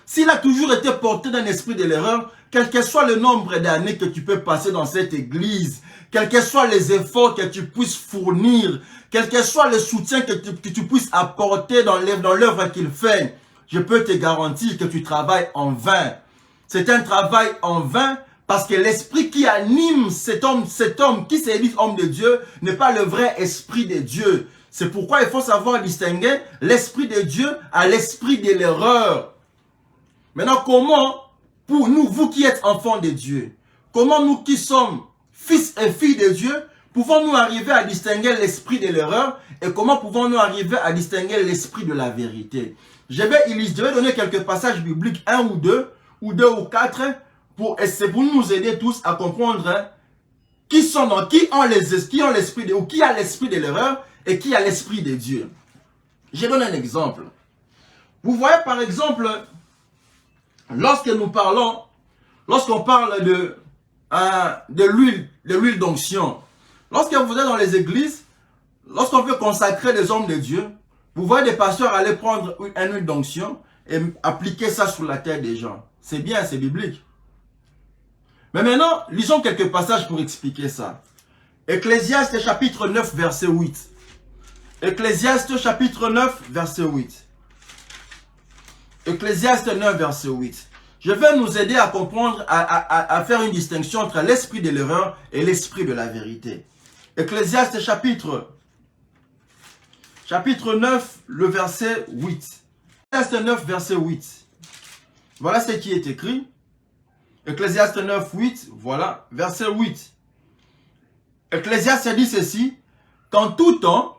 s'il a toujours été porteur d'un esprit de l'erreur, quel que soit le nombre d'années que tu peux passer dans cette église, quels que soient les efforts que tu puisses fournir, quel que soit le soutien que tu puisses apporter dans l'œuvre qu'il fait, je peux te garantir que tu travailles en vain. C'est un travail en vain parce que l'esprit qui anime cet homme qui se dit homme de Dieu n'est pas le vrai esprit de Dieu. C'est pourquoi il faut savoir distinguer l'esprit de Dieu à l'esprit de l'erreur. Maintenant, comment, pour nous, vous qui êtes enfants de Dieu, comment nous qui sommes fils et filles de Dieu, pouvons-nous arriver à distinguer l'esprit de l'erreur et comment pouvons-nous arriver à distinguer l'esprit de la vérité? Je vais donner quelques passages bibliques, un ou deux ou quatre, pour nous aider tous à comprendre qui ont l'esprit de, ou qui a l'esprit de l'erreur et qui a l'esprit de Dieu. Je donne un exemple. Vous voyez par exemple, lorsqu'on parle de l'huile d'onction, lorsque vous êtes dans les églises, lorsqu'on veut consacrer les hommes de Dieu, vous voyez des pasteurs aller prendre une huile d'onction et appliquer ça sur la tête des gens. C'est bien, c'est biblique. Mais maintenant, lisons quelques passages pour expliquer ça. Ecclésiaste chapitre 9, verset 8. Ecclésiaste chapitre 9, verset 8. Ecclésiaste 9, verset 8. Je vais nous aider à comprendre, à faire une distinction entre l'esprit de l'erreur et l'esprit de la vérité. Ecclésiaste chapitre 9, le verset 8. Ecclésiaste 9, verset 8. Voilà ce qui est écrit. Ecclésiaste 9, 8, voilà, verset 8. Ecclésiaste dit ceci, qu'en tout temps,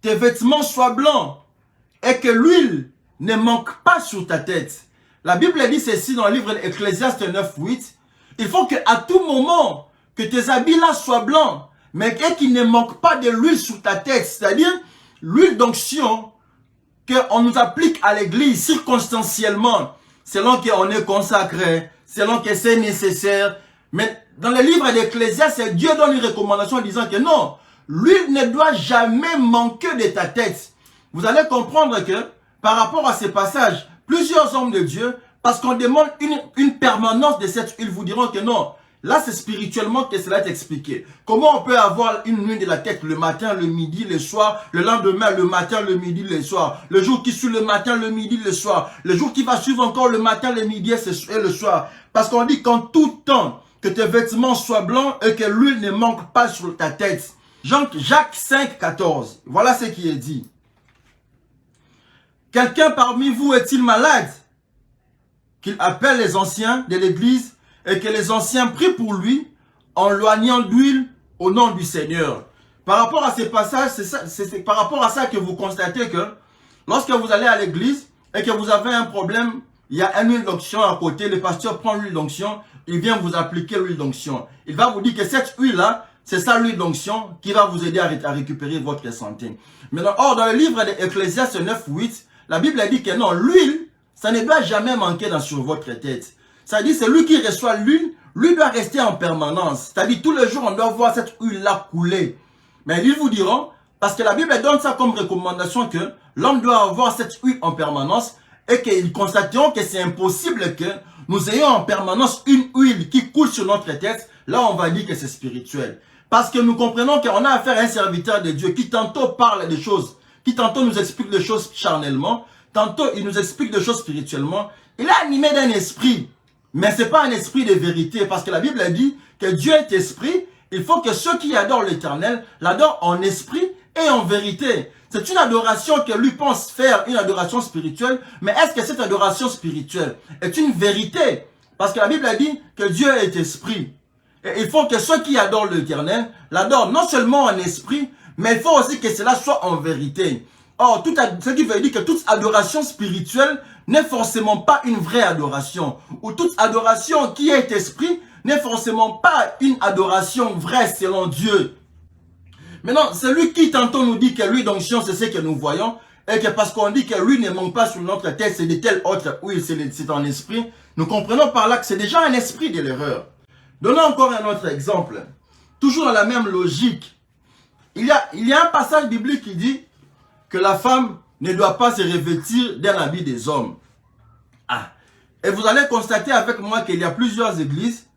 tes vêtements soient blancs et que l'huile ne manque pas sur ta tête. La Bible dit ceci dans le livre d'Ecclésiaste 9, 8. Il faut qu'à tout moment, que tes habits là soient blancs, mais qu'il ne manque pas de l'huile sur ta tête. C'est-à-dire, l'huile d'onction qu'on nous applique à l'église circonstanciellement, selon qu'on est consacré, selon que c'est nécessaire. Mais dans le livre d'Ecclésiaste, Dieu donne une recommandation en disant que non, l'huile ne doit jamais manquer de ta tête. Vous allez comprendre que par rapport à ces passages, plusieurs hommes de Dieu, parce qu'on demande une permanence de cette huile, vous diront que non. Là, c'est spirituellement que cela est expliqué. Comment on peut avoir une huile de la tête le matin, le midi, le soir, le lendemain, le matin, le midi, le soir, le jour qui suit le matin, le midi, le soir, le jour qui va suivre encore le matin, le midi et le soir. Parce qu'on dit qu'en tout temps, que tes vêtements soient blancs et que l'huile ne manque pas sur ta tête. Jacques 5, 14. Voilà ce qui est dit. Quelqu'un parmi vous est-il malade? Qu'il appelle les anciens de l'église et que les anciens prient pour lui en loignant d'huile au nom du Seigneur. Par rapport à ces passages, c'est par rapport à ça que vous constatez que lorsque vous allez à l'église et que vous avez un problème, il y a une huile d'onction à côté, le pasteur prend l'huile d'onction, il vient vous appliquer l'huile d'onction. Il va vous dire que cette huile-là, c'est ça l'huile d'onction qui va vous aider à récupérer votre santé. Maintenant, or, dans le livre d'Ecclésiaste 9, 8, la Bible dit que non, l'huile, ça ne doit jamais manquer sur votre tête. Ça dit, c'est lui qui reçoit l'huile, lui doit rester en permanence. C'est-à-dire, tous les jours, on doit voir cette huile-là couler. Mais ils vous diront, parce que la Bible donne ça comme recommandation que l'homme doit avoir cette huile en permanence et qu'ils constateront que c'est impossible que nous ayons en permanence une huile qui coule sur notre tête. Là, on va dire que c'est spirituel. Parce que nous comprenons qu'on a affaire à un serviteur de Dieu qui tantôt parle des choses, qui tantôt nous explique des choses charnellement, tantôt il nous explique des choses spirituellement. Il est animé d'un esprit. Mais ce n'est pas un esprit de vérité, parce que la Bible a dit que Dieu est esprit. Il faut que ceux qui adorent l'Éternel l'adorent en esprit et en vérité. C'est une adoration que lui pense faire, une adoration spirituelle. Mais est-ce que cette adoration spirituelle est une vérité? Parce que la Bible a dit que Dieu est esprit. Et il faut que ceux qui adorent l'Éternel l'adorent non seulement en esprit, mais il faut aussi que cela soit en vérité. Or, ce qui veut dire que toute adoration spirituelle n'est forcément pas une vraie adoration. Ou toute adoration qui est esprit n'est forcément pas une adoration vraie selon Dieu. Maintenant, celui qui tantôt nous dit que l'huile d'onction, c'est ce que nous voyons, et que parce qu'on dit que l'huile ne manque pas sur notre tête, c'est de telle autre huile, c'est en esprit, nous comprenons par là que c'est déjà un esprit de l'erreur. Donnons encore un autre exemple. Toujours dans la même logique. Il y a un passage biblique qui dit que la femme ne doit pas se revêtir d'un habit des hommes. Ah. Et vous allez constater avec moi qu'il y a plusieurs églises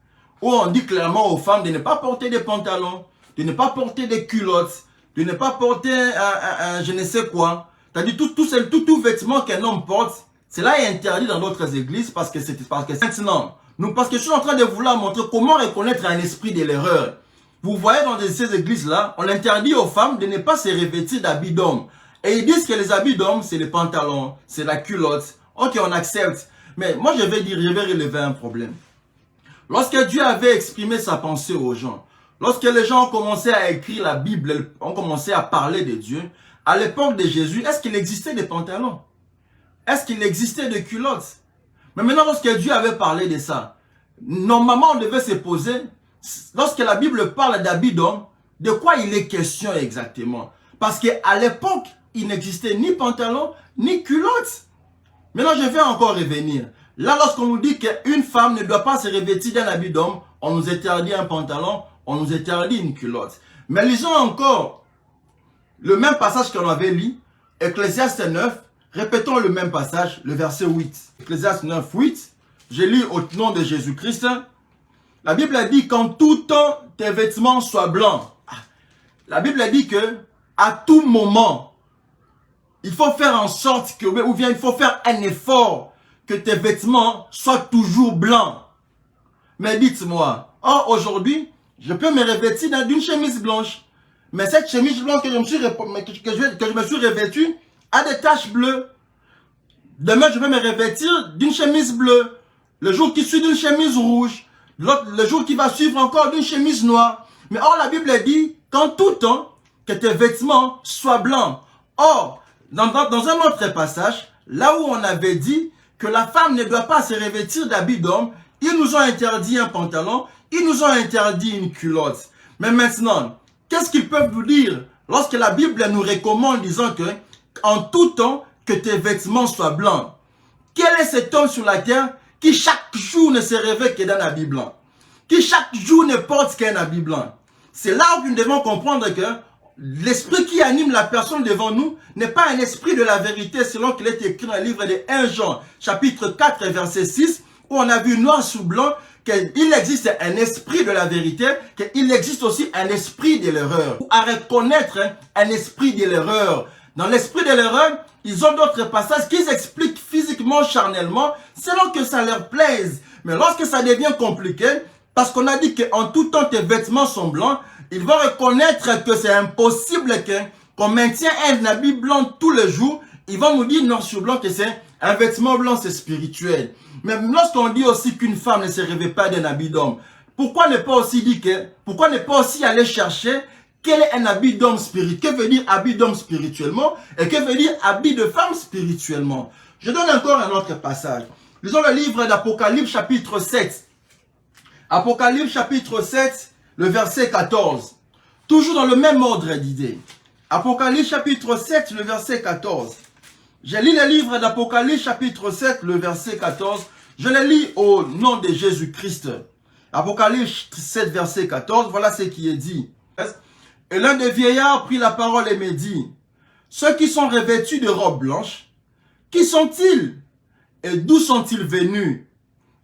où on dit clairement aux femmes de ne pas porter des pantalons, de ne pas porter des culottes, de ne pas porter un je ne sais quoi. C'est-à-dire tout vêtement qu'un homme porte, cela est interdit dans d'autres églises parce que c'est maintenant. Parce que je suis en train de vous montrer comment reconnaître un esprit de l'erreur. Vous voyez dans ces églises-là, on interdit aux femmes de ne pas se revêtir d'habits d'hommes. Et ils disent que les habits d'hommes, c'est les pantalons, c'est la culotte. Ok, on accepte. Mais moi, je vais relever un problème. Lorsque Dieu avait exprimé sa pensée aux gens, lorsque les gens ont commencé à écrire la Bible, ont commencé à parler de Dieu, à l'époque de Jésus, est-ce qu'il existait des pantalons? Est-ce qu'il existait des culottes? Mais maintenant, lorsque Dieu avait parlé de ça, normalement, on devait se poser, lorsque la Bible parle d'habits d'homme, de quoi il est question exactement? Parce qu'à l'époque, il n'existait ni pantalon, ni culotte. Maintenant, je vais encore revenir. Là, lorsqu'on nous dit qu'une femme ne doit pas se revêtir d'un habit d'homme, on nous interdit un pantalon, on nous interdit une culotte. Mais lisons encore le même passage qu'on avait lu, Ecclésiaste 9, répétons le même passage, le verset 8. Ecclésiaste 9, 8, je lis au nom de Jésus-Christ. La Bible a dit qu'en tout temps, tes vêtements soient blancs. La Bible a dit que à tout moment, il faut faire en sorte que, ou bien il faut faire un effort que tes vêtements soient toujours blancs. Mais dites-moi, aujourd'hui, je peux me revêtir d'une chemise blanche. Mais cette chemise blanche que je me suis revêtue a des taches bleues. Demain, je vais me revêtir d'une chemise bleue. Le jour qui suit d'une chemise rouge. Le jour qui va suivre encore d'une chemise noire. Mais or, la Bible dit qu'en tout temps, que tes vêtements soient blancs. Or, dans un autre passage, là où on avait dit que la femme ne doit pas se revêtir d'habits d'homme, ils nous ont interdit un pantalon, ils nous ont interdit une culotte. Mais maintenant, qu'est-ce qu'ils peuvent nous dire lorsque la Bible nous recommande disant que en tout temps, que tes vêtements soient blancs? Quel est cet homme sur la terre qui chaque jour ne se réveille que d'un habit blanc? Qui chaque jour ne porte qu'un habit blanc? C'est là où nous devons comprendre que l'esprit qui anime la personne devant nous n'est pas un esprit de la vérité selon qu'il est écrit dans le livre de 1 Jean, chapitre 4, verset 6, où on a vu noir sur blanc qu'il existe un esprit de la vérité, qu'il existe aussi un esprit de l'erreur. À reconnaître un esprit de l'erreur. Dans l'esprit de l'erreur, ils ont d'autres passages qu'ils expliquent physiquement, charnellement, selon que ça leur plaise. Mais lorsque ça devient compliqué, parce qu'on a dit qu'en tout temps tes vêtements sont blancs, ils vont reconnaître que c'est impossible qu'on maintienne un habit blanc tous les jours. Ils vont nous dire noir sur blanc que c'est un vêtement blanc, c'est spirituel. Mais lorsqu'on dit aussi qu'une femme ne se revêt pas d'un habit d'homme, pourquoi ne pas aussi aller chercher quel est un habit d'homme spirituel? Que veut dire habit d'homme spirituellement? Et que veut dire habit de femme spirituellement? Je donne encore un autre passage. Lisons le livre d'Apocalypse chapitre 7. Apocalypse chapitre 7, le verset 14. Toujours dans le même ordre d'idées. Apocalypse chapitre 7, le verset 14. Je lis le livre d'Apocalypse chapitre 7, le verset 14. Je le lis au nom de Jésus-Christ. Apocalypse 7, verset 14. Voilà ce qui est dit. Et l'un des vieillards prit la parole et me dit, ceux qui sont revêtus de robes blanches, qui sont-ils? Et d'où sont-ils venus?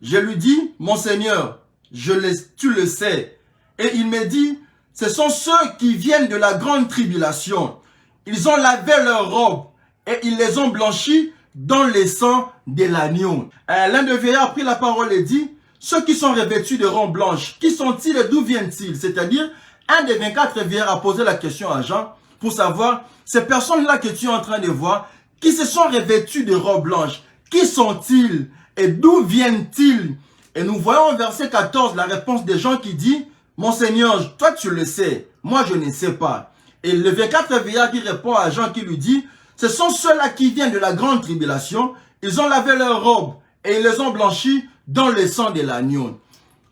Je lui dis, mon Seigneur, tu le sais. Et il me dit, ce sont ceux qui viennent de la grande tribulation. Ils ont lavé leurs robes et ils les ont blanchis dans le sang de l'agneau. L'un des vieillards prit la parole et dit, ceux qui sont revêtus de robes blanches, qui sont-ils et d'où viennent-ils? C'est-à-dire, un des 24 vieillards a posé la question à Jean pour savoir, ces personnes-là que tu es en train de voir, qui se sont revêtues de robes blanches, qui sont-ils et d'où viennent-ils? Et nous voyons au verset 14 la réponse des gens qui dit, mon Seigneur, toi tu le sais, moi je ne sais pas. Et le 24 vieillard qui répond à Jean qui lui dit, ce sont ceux-là qui viennent de la grande tribulation, ils ont lavé leurs robes et ils les ont blanchis dans le sang de l'agneau.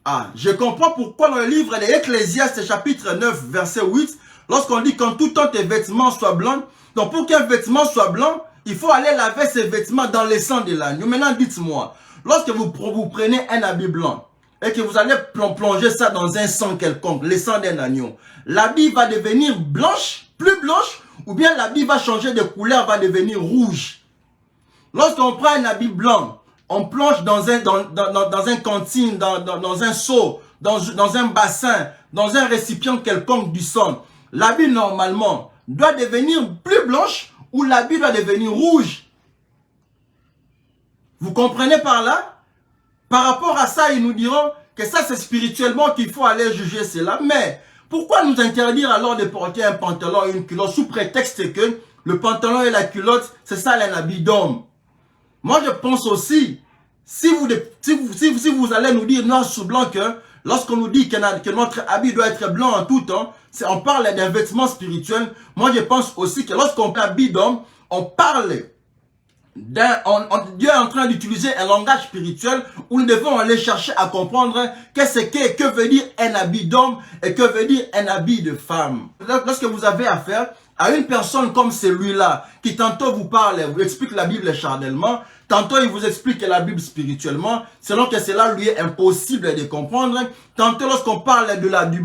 Ah, je comprends pourquoi dans le livre de l'Ecclésiaste chapitre 9 verset 8, lorsqu'on dit qu'en tout temps tes vêtements soient blancs, donc pour qu'un vêtement soit blanc, il faut aller laver ses vêtements dans le sang de l'agneau. Maintenant dites-moi, lorsque vous prenez un habit blanc et que vous allez plonger ça dans un sang quelconque, le sang d'un agneau, l'habit va devenir blanche, plus blanche, ou bien l'habit va changer de couleur, va devenir rouge. Lorsqu'on prend un habit blanc, on plonge dans un cantine, dans un seau, dans un bassin, dans un récipient quelconque du sang. L'habit normalement doit devenir plus blanche ou l'habit doit devenir rouge. Vous comprenez par là? Par rapport à ça, ils nous diront que ça c'est spirituellement qu'il faut aller juger cela. Mais pourquoi nous interdire alors de porter un pantalon et une culotte sous prétexte que le pantalon et la culotte, c'est ça un habit d'homme? Moi je pense aussi, si vous allez nous dire noir sur blanc que lorsqu'on nous dit que notre habit doit être blanc en tout temps, on parle d'un vêtement spirituel. Moi je pense aussi que lorsqu'on parle d'habit d'homme, on parle Dieu est en train d'utiliser un langage spirituel où nous devons aller chercher à comprendre que veut dire un habit d'homme et que veut dire un habit de femme. Lorsque vous avez affaire à une personne comme celui-là, qui tantôt vous parle, vous explique la Bible charnellement, tantôt il vous explique la Bible spirituellement, selon que cela lui est impossible de comprendre. Tantôt lorsqu'on parle du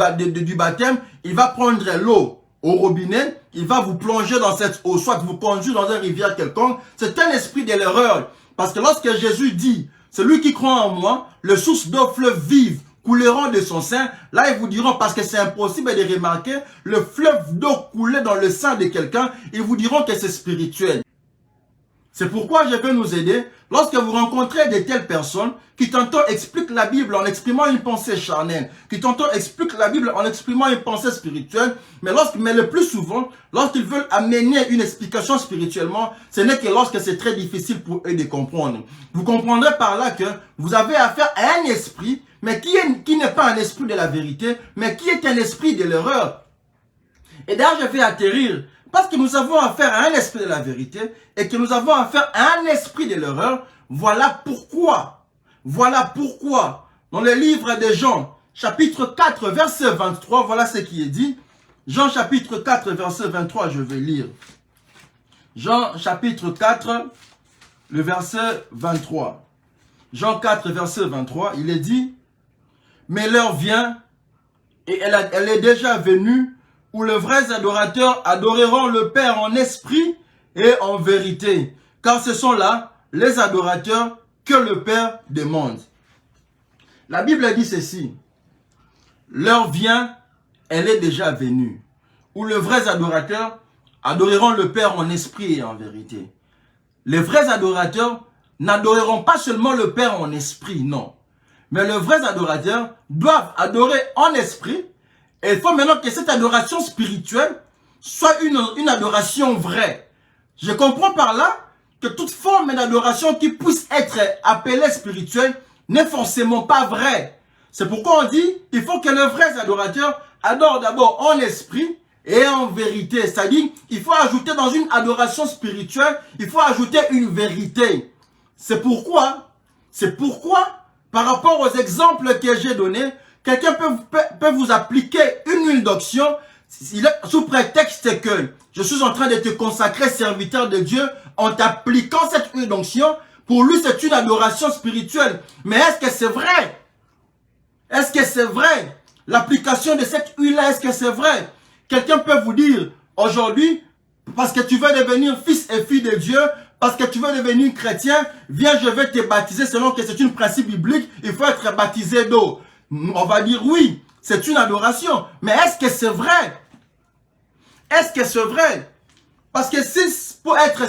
baptême, il va prendre l'eau au robinet, il va vous plonger dans cette eau, soit vous conduire dans une rivière quelconque. C'est un esprit de l'erreur. Parce que lorsque Jésus dit, celui qui croit en moi, le source d'eau fleuve vive couleront de son sein, là ils vous diront, parce que c'est impossible de remarquer le fleuve d'eau couler dans le sein de quelqu'un, ils vous diront que c'est spirituel. C'est pourquoi je vais nous aider lorsque vous rencontrez de telles personnes qui tantôt expliquent la Bible en exprimant une pensée charnelle, qui tantôt expliquent la Bible en exprimant une pensée spirituelle, mais le plus souvent, lorsqu'ils veulent amener une explication spirituellement, ce n'est que lorsque c'est très difficile pour eux de comprendre. Vous comprendrez par là que vous avez affaire à un esprit, mais qui n'est pas un esprit de la vérité, mais qui est un esprit de l'erreur. Et d'ailleurs, je vais atterrir, parce que nous avons affaire à un esprit de la vérité et que nous avons affaire à un esprit de l'erreur. Voilà pourquoi, dans le livre de Jean, chapitre 4, verset 23, voilà ce qui est dit. Jean, chapitre 4, verset 23, je vais lire. Jean, chapitre 4, le verset 23. Jean 4, verset 23, il est dit, « Mais l'heure vient, et elle est déjà venue, où les vrais adorateurs adoreront le Père en esprit et en vérité. Car ce sont là les adorateurs que le Père demande. » La Bible dit ceci. L'heure vient, elle est déjà venue. Où les vrais adorateurs adoreront le Père en esprit et en vérité. Les vrais adorateurs n'adoreront pas seulement le Père en esprit, non. Mais les vrais adorateurs doivent adorer en esprit. Et il faut maintenant que cette adoration spirituelle soit une adoration vraie. Je comprends par là que toute forme d'adoration qui puisse être appelée spirituelle n'est forcément pas vraie. C'est pourquoi on dit il faut que les vrais adorateurs adorent d'abord en esprit et en vérité. C'est-à-dire il faut ajouter dans une adoration spirituelle, il faut ajouter une vérité. C'est pourquoi, par rapport aux exemples que j'ai donnés, quelqu'un peut vous appliquer une huile d'onction sous prétexte que je suis en train de te consacrer serviteur de Dieu en t'appliquant cette huile d'onction. Pour lui, c'est une adoration spirituelle. Mais est-ce que c'est vrai? Est-ce que c'est vrai? L'application de cette huile-là, est-ce que c'est vrai? Quelqu'un peut vous dire aujourd'hui, parce que tu veux devenir fils et fille de Dieu, parce que tu veux devenir chrétien, viens, je vais te baptiser selon que c'est un principe biblique, il faut être baptisé d'eau. On va dire oui, c'est une adoration. Mais est-ce que c'est vrai? Est-ce que c'est vrai? Parce que pour être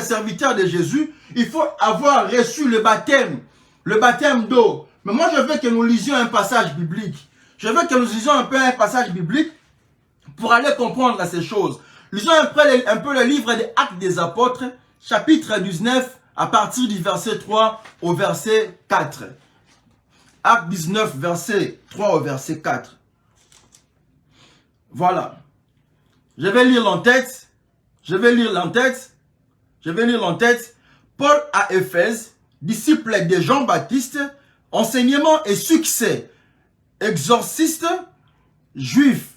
serviteur de Jésus, il faut avoir reçu le baptême d'eau. Mais moi, je veux que nous lisions un passage biblique. Je veux que nous lisions un peu un passage biblique pour aller comprendre ces choses. Lisons un peu le livre des Actes des Apôtres, chapitre 19, à partir du verset 3 au verset 4. Acte 19, verset 3 au verset 4. Voilà. Je vais lire l'entête. Paul à Éphèse, disciple de Jean-Baptiste, enseignement et succès, exorciste, juif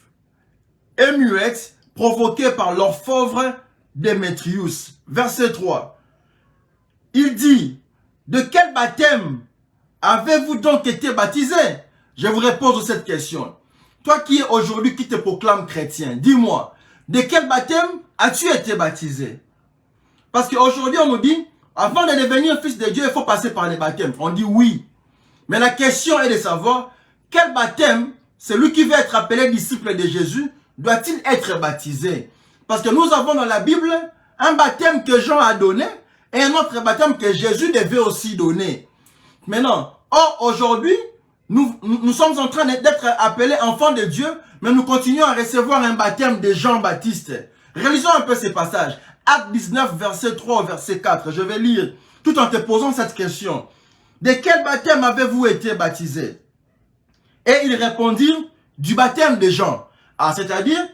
et muette, provoqué par l'orfèvre Démétrius. Verset 3. Il dit, de quel baptême avez-vous donc été baptisé? Je vous repose cette question. Toi qui aujourd'hui qui te proclame chrétien, dis-moi, de quel baptême as-tu été baptisé? Parce qu'aujourd'hui on nous dit, avant de devenir fils de Dieu, il faut passer par les baptêmes. On dit oui. Mais la question est de savoir, quel baptême, celui qui veut être appelé disciple de Jésus, doit-il être baptisé? Parce que nous avons dans la Bible un baptême que Jean a donné et un autre baptême que Jésus devait aussi donner. Maintenant, aujourd'hui, nous sommes en train d'être appelés enfants de Dieu, mais nous continuons à recevoir un baptême de Jean-Baptiste. Réalisons un peu ces passages. Acte 19, verset 3 au verset 4. Je vais lire tout en te posant cette question. De quel baptême avez-vous été baptisés? Et ils répondirent, du baptême de Jean. Ah, c'est-à-dire,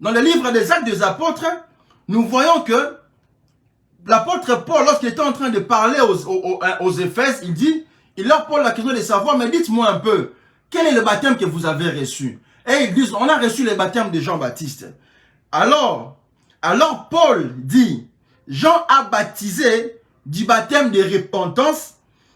dans le livre des Actes des Apôtres, nous voyons que l'apôtre Paul, lorsqu'il était en train de parler aux Éphèses, il leur pose la question de savoir, mais dites-moi un peu, quel est le baptême que vous avez reçu? Et ils disent, on a reçu le baptême de Jean-Baptiste. Alors Paul dit, Jean a baptisé du baptême de repentance,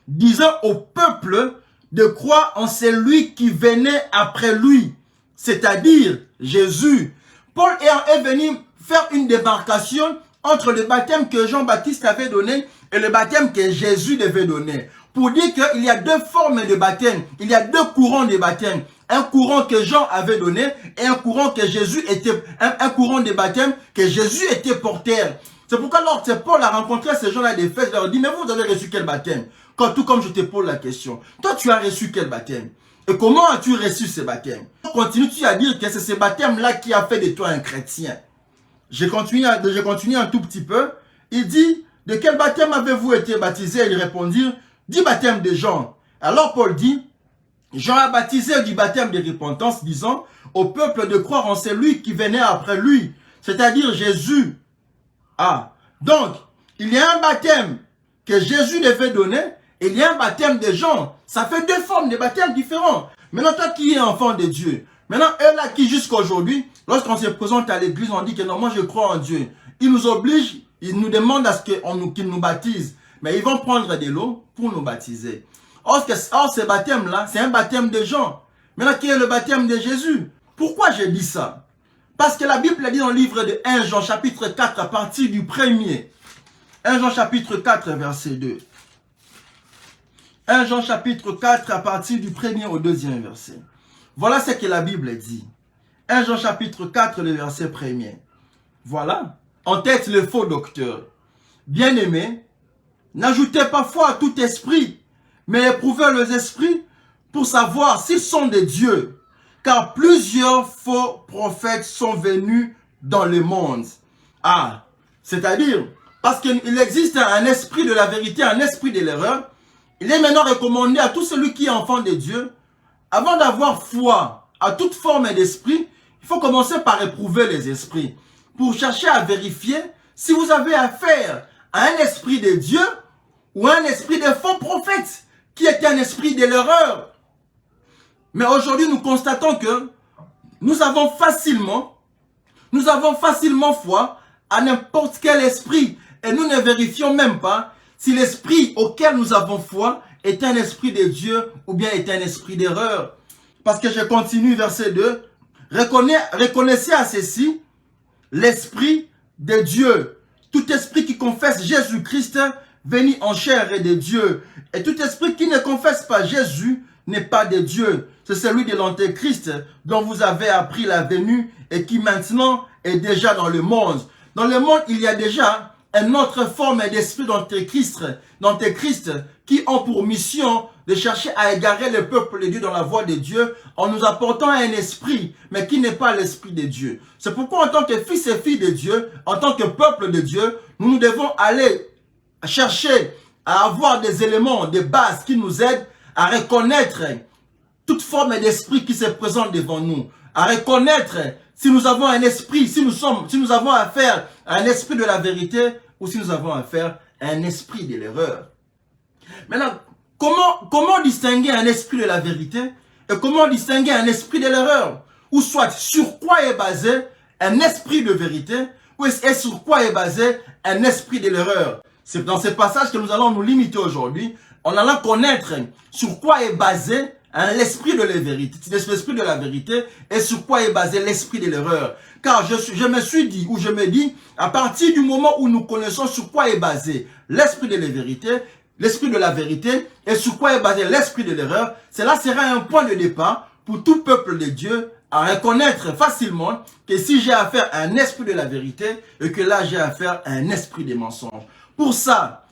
disant au peuple de croire en celui qui venait après lui, c'est-à-dire Jésus. Paul est venu faire une démarcation entre le baptême que Jean-Baptiste avait donné et le baptême que Jésus devait donner. Pour dire qu'il y a deux formes de baptême, il y a deux courants de baptême. Un courant que Jean avait donné et un courant que Jésus était, un courant de baptême que Jésus était porteur. C'est pourquoi lorsque Paul a rencontré ces gens-là d'Éphèse, il leur a dit, mais vous avez reçu quel baptême? Tout comme je te pose la question. Toi, tu as reçu quel baptême? Et comment as-tu reçu ces baptêmes? Continue-tu à dire que c'est ce baptême-là qui a fait de toi un chrétien? Je continue un tout petit peu. Il dit, de quel baptême avez-vous été baptisé? Ils répondirent, du baptême de Jean. Alors Paul dit, Jean a baptisé du baptême de repentance, disant au peuple de croire en celui qui venait après lui, c'est-à-dire Jésus. Ah, donc, il y a un baptême que Jésus devait donner, et il y a un baptême de Jean. Ça fait deux formes de baptêmes différents. Maintenant, toi qui es enfant de Dieu, maintenant, eux là qui jusqu'à aujourd'hui, lorsqu'on se présente à l'église, on dit que non, moi je crois en Dieu. Ils nous obligent, ils nous demandent à ce qu'ils nous baptisent. Mais ils vont prendre de l'eau pour nous baptiser. Or, ce baptême-là, c'est un baptême de Jean. Maintenant, qui est le baptême de Jésus? Pourquoi j'ai dit ça? Parce que la Bible a dit dans le livre de 1 Jean chapitre 4 à partir du 1er. 1 Jean chapitre 4 verset 2. 1 Jean chapitre 4 à partir du 1er au 2e verset. Voilà ce que la Bible dit. 1 Jean chapitre 4 le verset 1er. Voilà. En tête le faux docteur. Bien-aimés, n'ajoutez pas foi à tout esprit, mais éprouvez les esprits pour savoir s'ils sont de Dieu. Car plusieurs faux prophètes sont venus dans le monde. Ah, c'est-à-dire, parce qu'il existe un esprit de la vérité, un esprit de l'erreur. Il est maintenant recommandé à tout celui qui est enfant de Dieu, avant d'avoir foi à toute forme d'esprit, il faut commencer par éprouver les esprits, pour chercher à vérifier si vous avez affaire à un esprit de Dieu ou un esprit de faux prophètes, qui est un esprit de l'erreur. Mais aujourd'hui, nous constatons que nous avons facilement foi à n'importe quel esprit. Et nous ne vérifions même pas si l'esprit auquel nous avons foi est un esprit de Dieu ou bien est un esprit d'erreur. Parce que je continue, verset 2. Reconnaissez à ceci l'esprit de Dieu. Tout esprit qui confesse Jésus-Christ venu en chair est de Dieu. Et tout esprit qui ne confesse pas Jésus n'est pas de Dieu. C'est celui de l'Antéchrist dont vous avez appris la venue et qui maintenant est déjà dans le monde. Dans le monde, il y a déjà une autre forme d'esprit d'Antéchrist qui ont pour mission de chercher à égarer le peuple de Dieu dans la voie de Dieu en nous apportant un esprit, mais qui n'est pas l'esprit de Dieu. C'est pourquoi en tant que fils et filles de Dieu, en tant que peuple de Dieu, nous devons aller chercher à avoir des éléments, des bases qui nous aident à reconnaître toute forme d'esprit qui se présente devant nous, à reconnaître si nous avons un esprit, si nous avons affaire à un esprit de la vérité ou si nous avons affaire à un esprit de l'erreur. Maintenant, comment distinguer un esprit de la vérité et comment distinguer un esprit de l'erreur? Ou soit sur quoi est basé un esprit de vérité ou sur quoi est basé un esprit de l'erreur? C'est dans ce passage que nous allons nous limiter aujourd'hui. On allons connaître sur quoi est basé l'esprit de la vérité et sur quoi est basé l'esprit de l'erreur. Car je me suis dit, ou je me dis, à partir du moment où nous connaissons sur quoi est basé l'esprit de la vérité et sur quoi est basé l'esprit de l'erreur, cela sera un point de départ pour tout peuple de Dieu à reconnaître facilement que si j'ai affaire à un esprit de la vérité et que là j'ai affaire à un esprit de mensonge. Pour ça,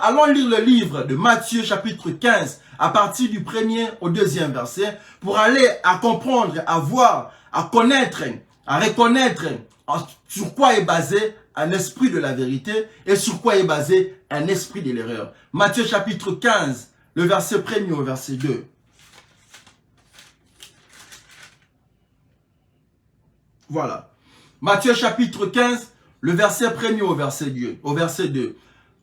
allons lire le livre de Matthieu chapitre 15 à partir du 1er au 2e verset pour aller à comprendre, à voir, à connaître, à reconnaître sur quoi est basé un esprit de la vérité et sur quoi est basé un esprit de l'erreur. Matthieu chapitre 15, le verset 1er au verset 2. Voilà. Matthieu chapitre 15, le verset 1er au verset 2.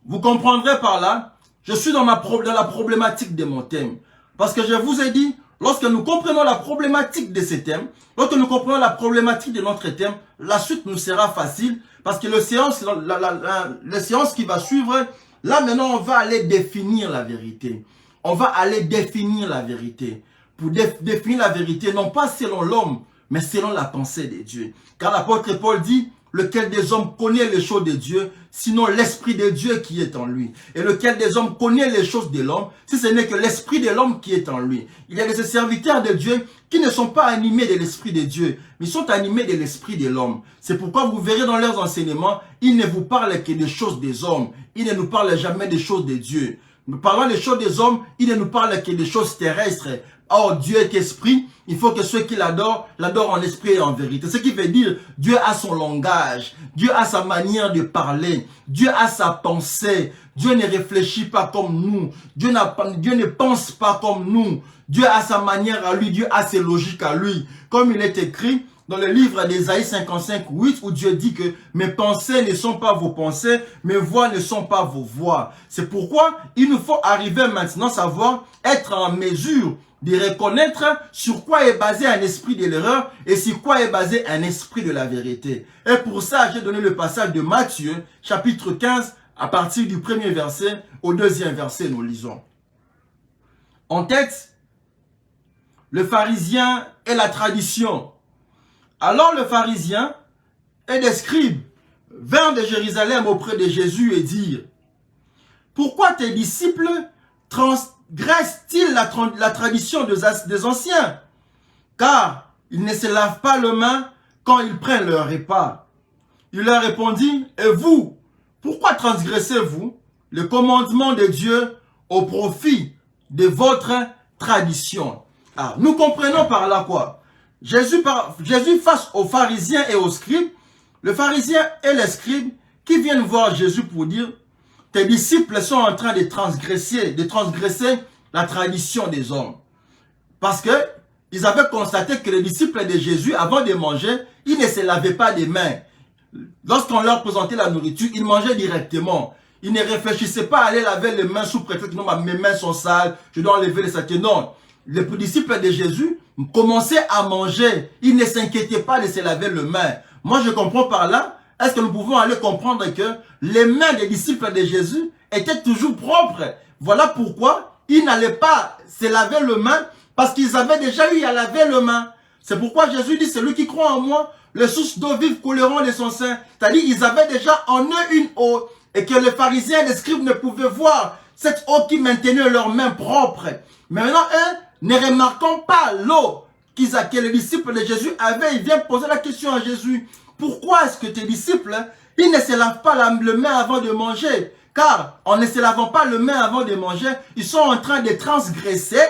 Vous comprendrez par là, je suis dans la problématique de mon thème. Parce que je vous ai dit, lorsque nous comprenons la problématique de ce thème, lorsque nous comprenons la problématique de notre thème, la suite nous sera facile. Parce que le séance qui va suivre, là maintenant on va aller définir la vérité. On va aller définir la vérité. Pour définir la vérité, non pas selon l'homme, mais selon la pensée de Dieu. Car l'apôtre Paul dit, lequel des hommes connaît les choses de Dieu, sinon l'Esprit de Dieu qui est en lui? Et lequel des hommes connaît les choses de l'homme, si ce n'est que l'Esprit de l'homme qui est en lui? Il y a des serviteurs de Dieu qui ne sont pas animés de l'Esprit de Dieu, mais sont animés de l'Esprit de l'homme. C'est pourquoi vous verrez dans leurs enseignements, ils ne vous parlent que des choses des hommes. Ils ne nous parlent jamais des choses de Dieu. Nous parlons des choses des hommes, ils ne nous parlent que des choses terrestres. Or, Dieu est esprit, il faut que ceux qui l'adorent, l'adorent en esprit et en vérité. Ce qui veut dire, Dieu a son langage, Dieu a sa manière de parler, Dieu a sa pensée, Dieu ne réfléchit pas comme nous, Dieu ne pense pas comme nous, Dieu a sa manière à lui, Dieu a ses logiques à lui. Comme il est écrit dans le livre d'Ésaïe 55, 8, où Dieu dit que mes pensées ne sont pas vos pensées, mes voix ne sont pas vos voix. C'est pourquoi il nous faut arriver maintenant à savoir être en mesure de reconnaître sur quoi est basé un esprit de l'erreur et sur quoi est basé un esprit de la vérité. Et pour ça, j'ai donné le passage de Matthieu, chapitre 15, à partir du premier verset au deuxième verset, nous lisons. En tête, le pharisien et la tradition. Alors le pharisien et les scribes vinrent de Jérusalem auprès de Jésus et dirent: pourquoi tes disciples transgressent-ils la tradition des anciens? Car ils ne se lavent pas les mains quand ils prennent leur repas. Il leur répondit: et vous, pourquoi transgressez-vous le commandement de Dieu au profit de votre tradition? Ah, nous comprenons par là quoi? Jésus face aux pharisiens et aux scribes, le pharisien et les scribes qui viennent voir Jésus pour dire: tes disciples sont en train de transgresser la tradition des hommes. Parce que ils avaient constaté que les disciples de Jésus, avant de manger, ils ne se lavaient pas les mains. Lorsqu'on leur présentait la nourriture, ils mangeaient directement. Ils ne réfléchissaient pas à aller laver les mains sous prétexte que non, mes mains sont sales, je dois enlever les saletés. Non, les disciples de Jésus commençaient à manger. Ils ne s'inquiétaient pas de se laver les mains. Moi, je comprends par là. Est-ce que nous pouvons aller comprendre que les mains des disciples de Jésus étaient toujours propres? Voilà pourquoi ils n'allaient pas se laver les mains, parce qu'ils avaient déjà eu à laver les mains. C'est pourquoi Jésus dit: celui qui croit en moi, les sources d'eau vive couleront de son sein. C'est-à-dire qu'ils avaient déjà en eux une eau, et que les pharisiens et les scribes ne pouvaient voir cette eau qui maintenait leurs mains propres. Mais maintenant, eux, ne remarquant pas l'eau que les disciples de Jésus avaient, ils viennent poser la question à Jésus: pourquoi est-ce que tes disciples, ils ne se lavent pas les mains avant de manger? Car en ne se lavant pas les mains avant de manger, ils sont en train de transgresser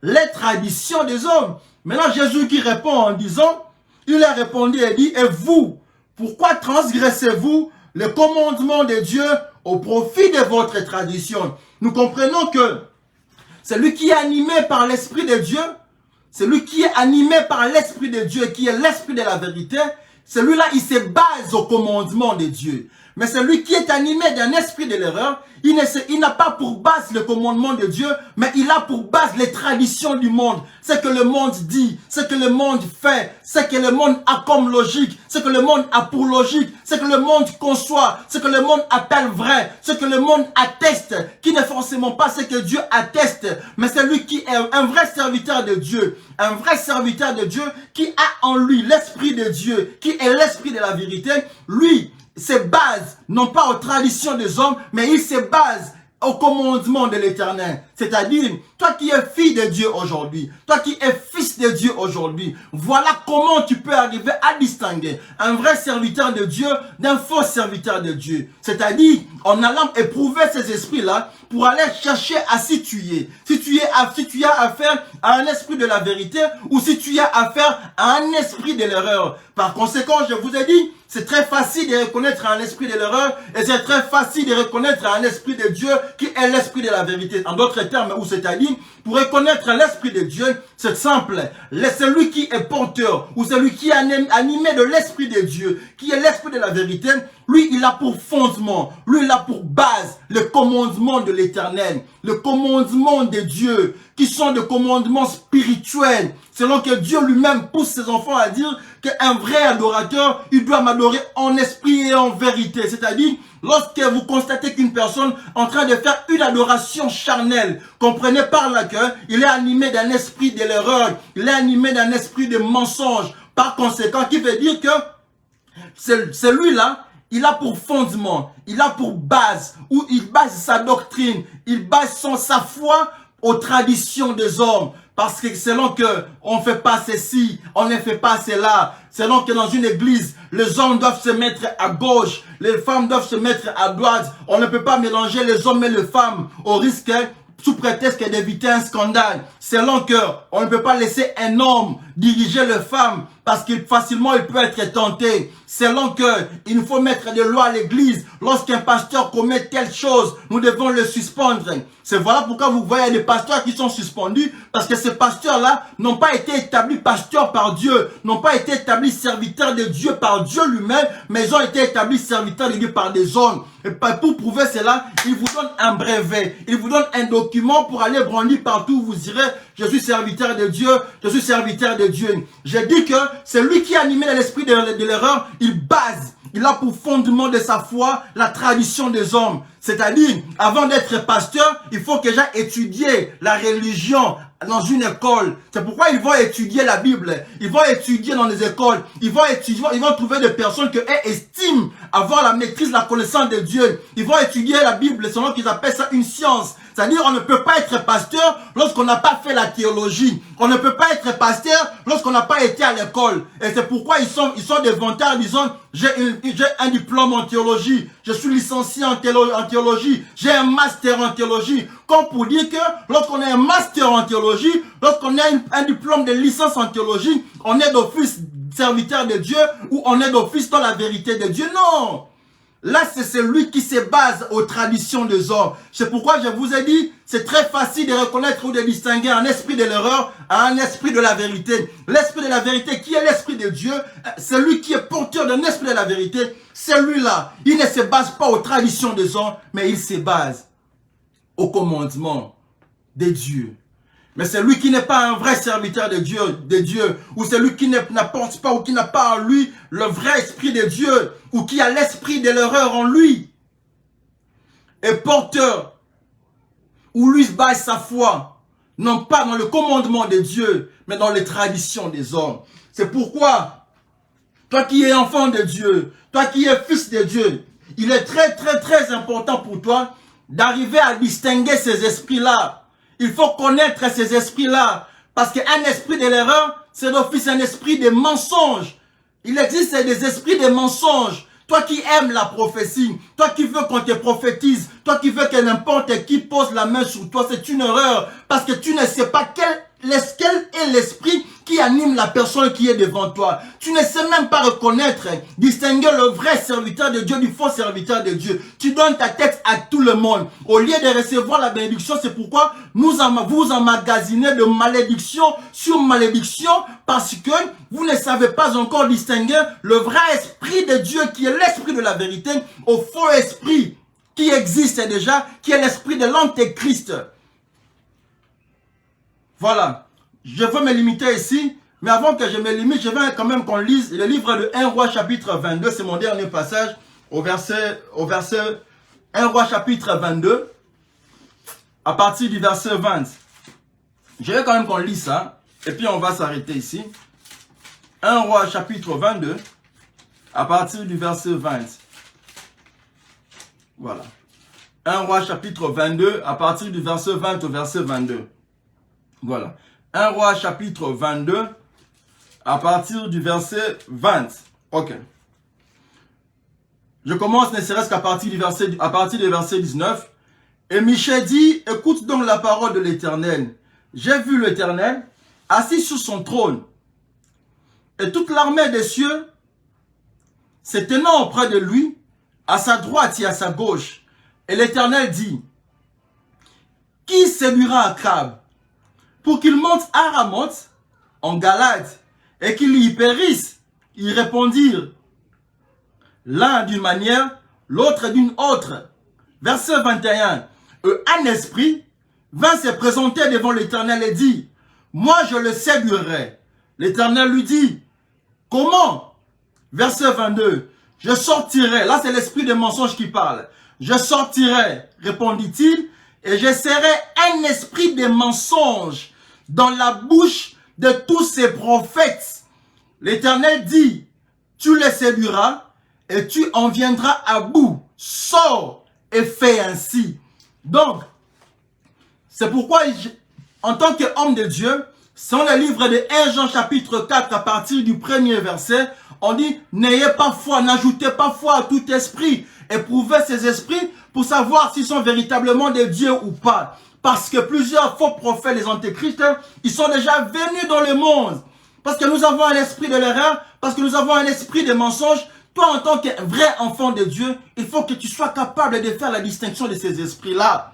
les traditions des hommes. Maintenant, Jésus qui répond en disant, il leur répondit et dit: et vous, pourquoi transgressez-vous le commandement de Dieu au profit de votre tradition? Nous comprenons que celui qui est animé par l'Esprit de Dieu, celui qui est animé par l'Esprit de Dieu, qui est l'Esprit de la vérité, celui-là, il se base au commandement de Dieu. Mais celui qui est animé d'un esprit de l'erreur, il n'a pas pour base le commandement de Dieu, mais il a pour base les traditions du monde. Ce que le monde dit, ce que le monde fait, ce que le monde a comme logique, ce que le monde a pour logique, ce que le monde conçoit, ce que le monde appelle vrai, ce que le monde atteste, qui n'est forcément pas ce que Dieu atteste, mais celui qui est un vrai serviteur de Dieu, un vrai serviteur de Dieu, qui a en lui l'esprit de Dieu, qui est l'esprit de la vérité, lui, se base non pas aux traditions des hommes, mais il se base au commandement de l'Éternel. C'est-à-dire, toi qui es fille de Dieu aujourd'hui, toi qui es fils de Dieu aujourd'hui, voilà comment tu peux arriver à distinguer un vrai serviteur de Dieu d'un faux serviteur de Dieu. C'est-à-dire, en allant éprouver ces esprits-là pour aller chercher à situer. Si tu as affaire à un esprit de la vérité ou si tu as affaire à un esprit de l'erreur. Par conséquent, je vous ai dit, c'est très facile de reconnaître un esprit de l'erreur et c'est très facile de reconnaître un esprit de Dieu qui est l'esprit de la vérité. En d'autres termes, ou c'est-à-dire, pour reconnaître l'esprit de Dieu, c'est simple. Celui qui est porteur ou celui qui est animé de l'esprit de Dieu, qui est l'esprit de la vérité, lui, il a pour fondement, lui, il a pour base le commandement de l'Éternel, le commandement de Dieu, qui sont des commandements spirituels, selon que Dieu lui-même pousse ses enfants à dire qu'un vrai adorateur, il doit m'adorer en esprit et en vérité. C'est-à-dire, lorsque vous constatez qu'une personne est en train de faire une adoration charnelle, comprenez par là qu'il est animé d'un esprit de l'erreur, il est animé d'un esprit de mensonge. Par conséquent, qui veut dire que Celui-là, il a pour fondement, il a pour base, où il base sa doctrine, il base sa foi aux traditions des hommes. Parce que selon que on ne fait pas ceci, on ne fait pas cela, selon que dans une église, les hommes doivent se mettre à gauche, les femmes doivent se mettre à droite, on ne peut pas mélanger les hommes et les femmes au risque, sous prétexte d'éviter un scandale. Selon que on ne peut pas laisser un homme diriger les femmes parce qu'il facilement il peut être tenté. Selon que il nous faut mettre des lois à l'église. Lorsqu'un pasteur commet telle chose, nous devons le suspendre. C'est voilà pourquoi vous voyez des pasteurs qui sont suspendus, parce que ces pasteurs-là n'ont pas été établis pasteurs par Dieu, n'ont pas été établis serviteurs de Dieu par Dieu lui-même, mais ils ont été établis serviteurs de Dieu par des hommes. Et pour prouver cela, il vous donne un brevet, il vous donne un document pour aller brandir partout où vous irez. Je suis serviteur de Dieu, je suis serviteur de Dieu. J'ai dit que c'est lui qui a animé l'esprit de l'erreur, il a pour fondement de sa foi la tradition des hommes. C'est-à-dire, avant d'être pasteur, il faut que j'aille étudier la religion dans une école. C'est pourquoi ils vont étudier la Bible. Ils vont étudier dans les écoles. Ils vont trouver des personnes qui estiment avoir la maîtrise, la connaissance de Dieu. Ils vont étudier la Bible selon qu'ils appellent ça une science. C'est-à-dire, on ne peut pas être pasteur lorsqu'on n'a pas fait la théologie. On ne peut pas être pasteur lorsqu'on n'a pas été à l'école. Et c'est pourquoi ils sont des vantards disant, j'ai un diplôme en théologie, je suis licencié en théologie, j'ai un master en théologie. Comme pour dire que lorsqu'on a un master en théologie, lorsqu'on a un diplôme de licence en théologie, on est d'office serviteur de Dieu ou on est d'office dans la vérité de Dieu. Non! Là, c'est celui qui se base aux traditions des hommes. C'est pourquoi je vous ai dit, c'est très facile de reconnaître ou de distinguer un esprit de l'erreur à un esprit de la vérité. L'esprit de la vérité, qui est l'esprit de Dieu, celui qui est porteur d'un esprit de la vérité, celui-là, il ne se base pas aux traditions des hommes, mais il se base au commandement de Dieu. Mais celui qui n'est pas un vrai serviteur de Dieu, ou celui qui n'apporte pas ou qui n'a pas en lui le vrai esprit de Dieu, ou qui a l'esprit de l'erreur en lui, est porteur, ou lui base sa foi, non pas dans le commandement de Dieu, mais dans les traditions des hommes. C'est pourquoi, toi qui es enfant de Dieu, toi qui es fils de Dieu, il est très très très important pour toi d'arriver à distinguer ces esprits-là. Il faut connaître ces esprits-là. Parce qu'un esprit de l'erreur, c'est d'office un esprit de mensonge. Il existe des esprits de mensonge. Toi qui aimes la prophétie, toi qui veux qu'on te prophétise, toi qui veux que n'importe qui pose la main sur toi, c'est une erreur. Parce que tu ne sais pas quel est l'esprit qui anime la personne qui est devant toi. Tu ne sais même pas reconnaître, distinguer le vrai serviteur de Dieu du faux serviteur de Dieu. Tu donnes ta tête à tout le monde. Au lieu de recevoir la bénédiction, c'est pourquoi vous emmagasinez de malédiction sur malédiction, parce que vous ne savez pas encore distinguer le vrai esprit de Dieu qui est l'esprit de la vérité au faux esprit qui existe déjà, qui est l'esprit de l'antéchrist. Voilà. Je veux me limiter ici, mais avant que je me limite, je veux quand même qu'on lise le livre de 1 Roi chapitre 22, c'est mon dernier passage, au verset 1 Roi chapitre 22, à partir du verset 20. Je veux quand même qu'on lise ça, et puis on va s'arrêter ici. 1 Roi chapitre 22, à partir du verset 20. Voilà. 1 Roi chapitre 22, à partir du verset 20 au verset 22. Voilà. 1 Roi chapitre 22, à partir du verset 20. Ok. Je commence ne serait-ce qu'à partir du verset 19. Et Michée dit, écoute donc la parole de l'Éternel. J'ai vu l'Éternel assis sur son trône. Et toute l'armée des cieux se tenant auprès de lui, à sa droite et à sa gauche. Et l'Éternel dit, qui séduira Akab pour qu'il monte à Ramoth, en Galade, et qu'il y périsse? Ils répondirent, l'un d'une manière, l'autre d'une autre. Verset 21. Un esprit vint se présenter devant l'Éternel et dit, moi je le séduirai. L'Éternel lui dit, comment? Verset 22. Je sortirai, là c'est l'esprit de mensonge qui parle. Je sortirai, répondit-il, et je serai un esprit de mensonge dans la bouche de tous ces prophètes. L'Éternel dit, tu les séduiras et tu en viendras à bout. Sors et fais ainsi. Donc, c'est pourquoi, en tant qu'homme de Dieu, dans le livre de 1 Jean chapitre 4, à partir du premier verset, on dit, n'ayez pas foi, n'ajoutez pas foi à tout esprit. Éprouvez ces esprits pour savoir s'ils sont véritablement des dieux ou pas. Parce que plusieurs faux prophètes, les antéchrists, ils sont déjà venus dans le monde. Parce que nous avons un esprit de l'erreur, parce que nous avons un esprit de mensonge. Toi, en tant que vrai enfant de Dieu, il faut que tu sois capable de faire la distinction de ces esprits-là.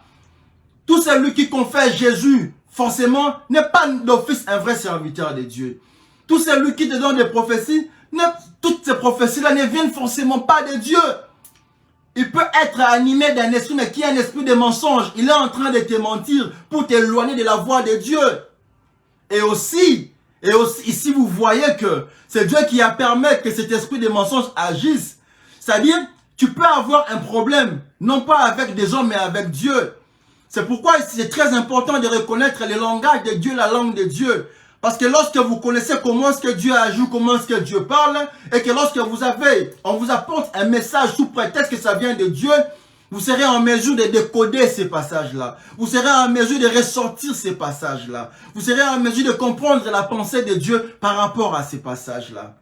Tout celui qui confesse Jésus, forcément, n'est pas d'office un vrai serviteur de Dieu. Tout celui qui te donne des prophéties, toutes ces prophéties-là ne viennent forcément pas de Dieu. Il peut être animé d'un esprit, mais qui est un esprit de mensonge. Il est en train de te mentir pour t'éloigner de la voie de Dieu. Et aussi, ici vous voyez que c'est Dieu qui a permis que cet esprit de mensonge agisse. C'est-à-dire, tu peux avoir un problème, non pas avec des hommes, mais avec Dieu. C'est pourquoi c'est très important de reconnaître le langage de Dieu, la langue de Dieu. Parce que lorsque vous connaissez comment est-ce que Dieu agit, comment est-ce que Dieu parle, et que lorsque on vous apporte un message sous prétexte que ça vient de Dieu, vous serez en mesure de décoder ces passages-là. Vous serez en mesure de ressortir ces passages-là. Vous serez en mesure de comprendre la pensée de Dieu par rapport à ces passages-là.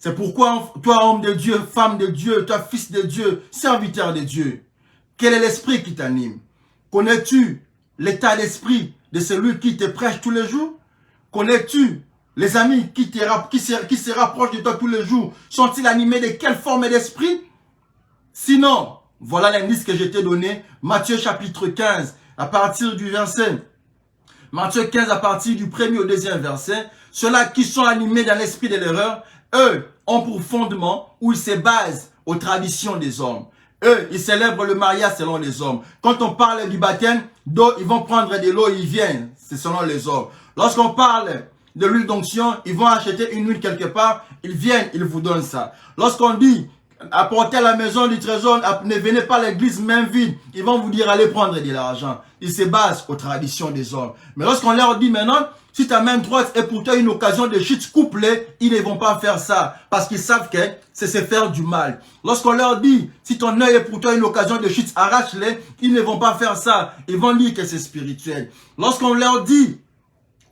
C'est pourquoi, toi, homme de Dieu, femme de Dieu, toi, fils de Dieu, serviteur de Dieu, quel est l'esprit qui t'anime? Connais-tu l'état d'esprit de celui qui te prêche tous les jours? Connais-tu les amis qui se rapprochent de toi tous les jours? Sont-ils animés de quelle forme d'esprit? Sinon, voilà l'indice que je t'ai donné. Matthieu chapitre 15, à partir du verset. Matthieu 15, à partir du premier au deuxième verset. Ceux-là qui sont animés dans l'esprit de l'erreur, eux, ont pour fondement où ils se basent aux traditions des hommes. Eux, ils célèbrent le mariage selon les hommes. Quand on parle du baptême d'eau, ils vont prendre de l'eau, ils viennent. C'est selon les hommes. Lorsqu'on parle de l'huile d'onction, ils vont acheter une huile quelque part, ils viennent, ils vous donnent ça. Lorsqu'on dit, apportez à la maison du trésor, ne venez pas à l'église main vide, ils vont vous dire, allez prendre de l'argent. Ils se basent aux traditions des hommes. Mais lorsqu'on leur dit maintenant, si ta main droite est pour toi une occasion de chute, coupe-les, ils ne vont pas faire ça. Parce qu'ils savent que c'est se faire du mal. Lorsqu'on leur dit, si ton œil est pour toi une occasion de chute, arrache-les, ils ne vont pas faire ça. Ils vont dire que c'est spirituel. Lorsqu'on leur dit,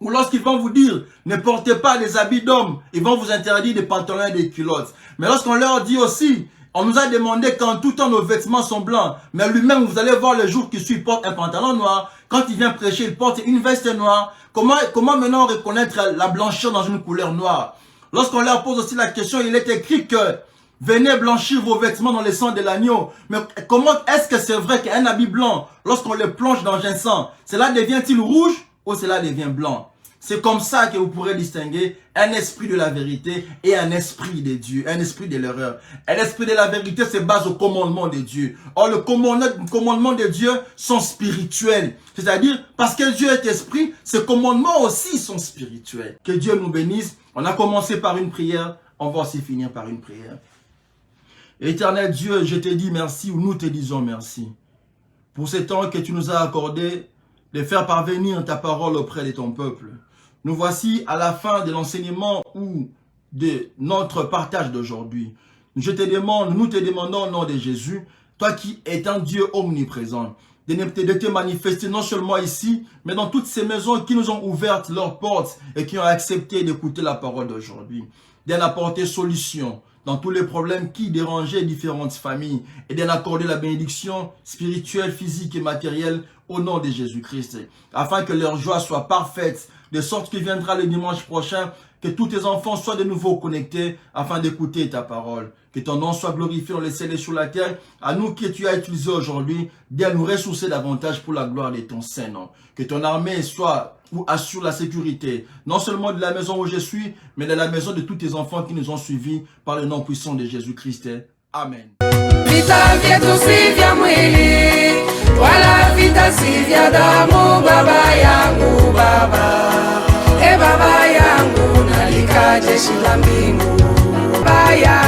ou lorsqu'ils vont vous dire, ne portez pas des habits d'homme, ils vont vous interdire des pantalons et des culottes. Mais lorsqu'on leur dit aussi, on nous a demandé qu'en tout temps nos vêtements sont blancs, mais lui-même, vous allez voir le jour qu'il suit, il porte un pantalon noir. Quand il vient prêcher, il porte une veste noire. Comment maintenant reconnaître la blancheur dans une couleur noire? Lorsqu'on leur pose aussi la question, il est écrit que venez blanchir vos vêtements dans le sang de l'agneau. Mais comment est-ce que c'est vrai qu'un habit blanc, lorsqu'on le plonge dans un sang, cela devient-il rouge ou cela devient blanc? C'est comme ça que vous pourrez distinguer un esprit de la vérité et un esprit de Dieu, un esprit de l'erreur. Un esprit de la vérité se base au commandement de Dieu. Or, le commandement de Dieu sont spirituels. C'est-à-dire, parce que Dieu est esprit, ses commandements aussi sont spirituels. Que Dieu nous bénisse. On a commencé par une prière, on va aussi finir par une prière. Éternel Dieu, je te dis merci, ou nous te disons merci, pour ce temps que tu nous as accordé de faire parvenir ta parole auprès de ton peuple. Nous voici à la fin de l'enseignement ou de notre partage d'aujourd'hui. Nous te demandons au nom de Jésus, toi qui es un Dieu omniprésent, de te manifester non seulement ici, mais dans toutes ces maisons qui nous ont ouvertes leurs portes et qui ont accepté d'écouter la parole d'aujourd'hui, d'en apporter solution dans tous les problèmes qui dérangeaient différentes familles et d'en accorder la bénédiction spirituelle, physique et matérielle au nom de Jésus-Christ, afin que leur joie soit parfaite, de sorte qu'il viendra le dimanche prochain, que tous tes enfants soient de nouveau connectés afin d'écouter ta parole. Que ton nom soit glorifié dans les cieux et sur la terre. À nous que tu as utilisés aujourd'hui, viens nous ressourcer davantage pour la gloire de ton Saint-Nom. Que ton armée soit ou assure la sécurité, non seulement de la maison où je suis, mais de la maison de tous tes enfants qui nous ont suivis par le nom puissant de Jésus-Christ. Amen. Vita vyetu si vya mwili, wala vita si vya damu, baba yangu baba. E baba yangu nalika jeshi la mbingu, baba yangu.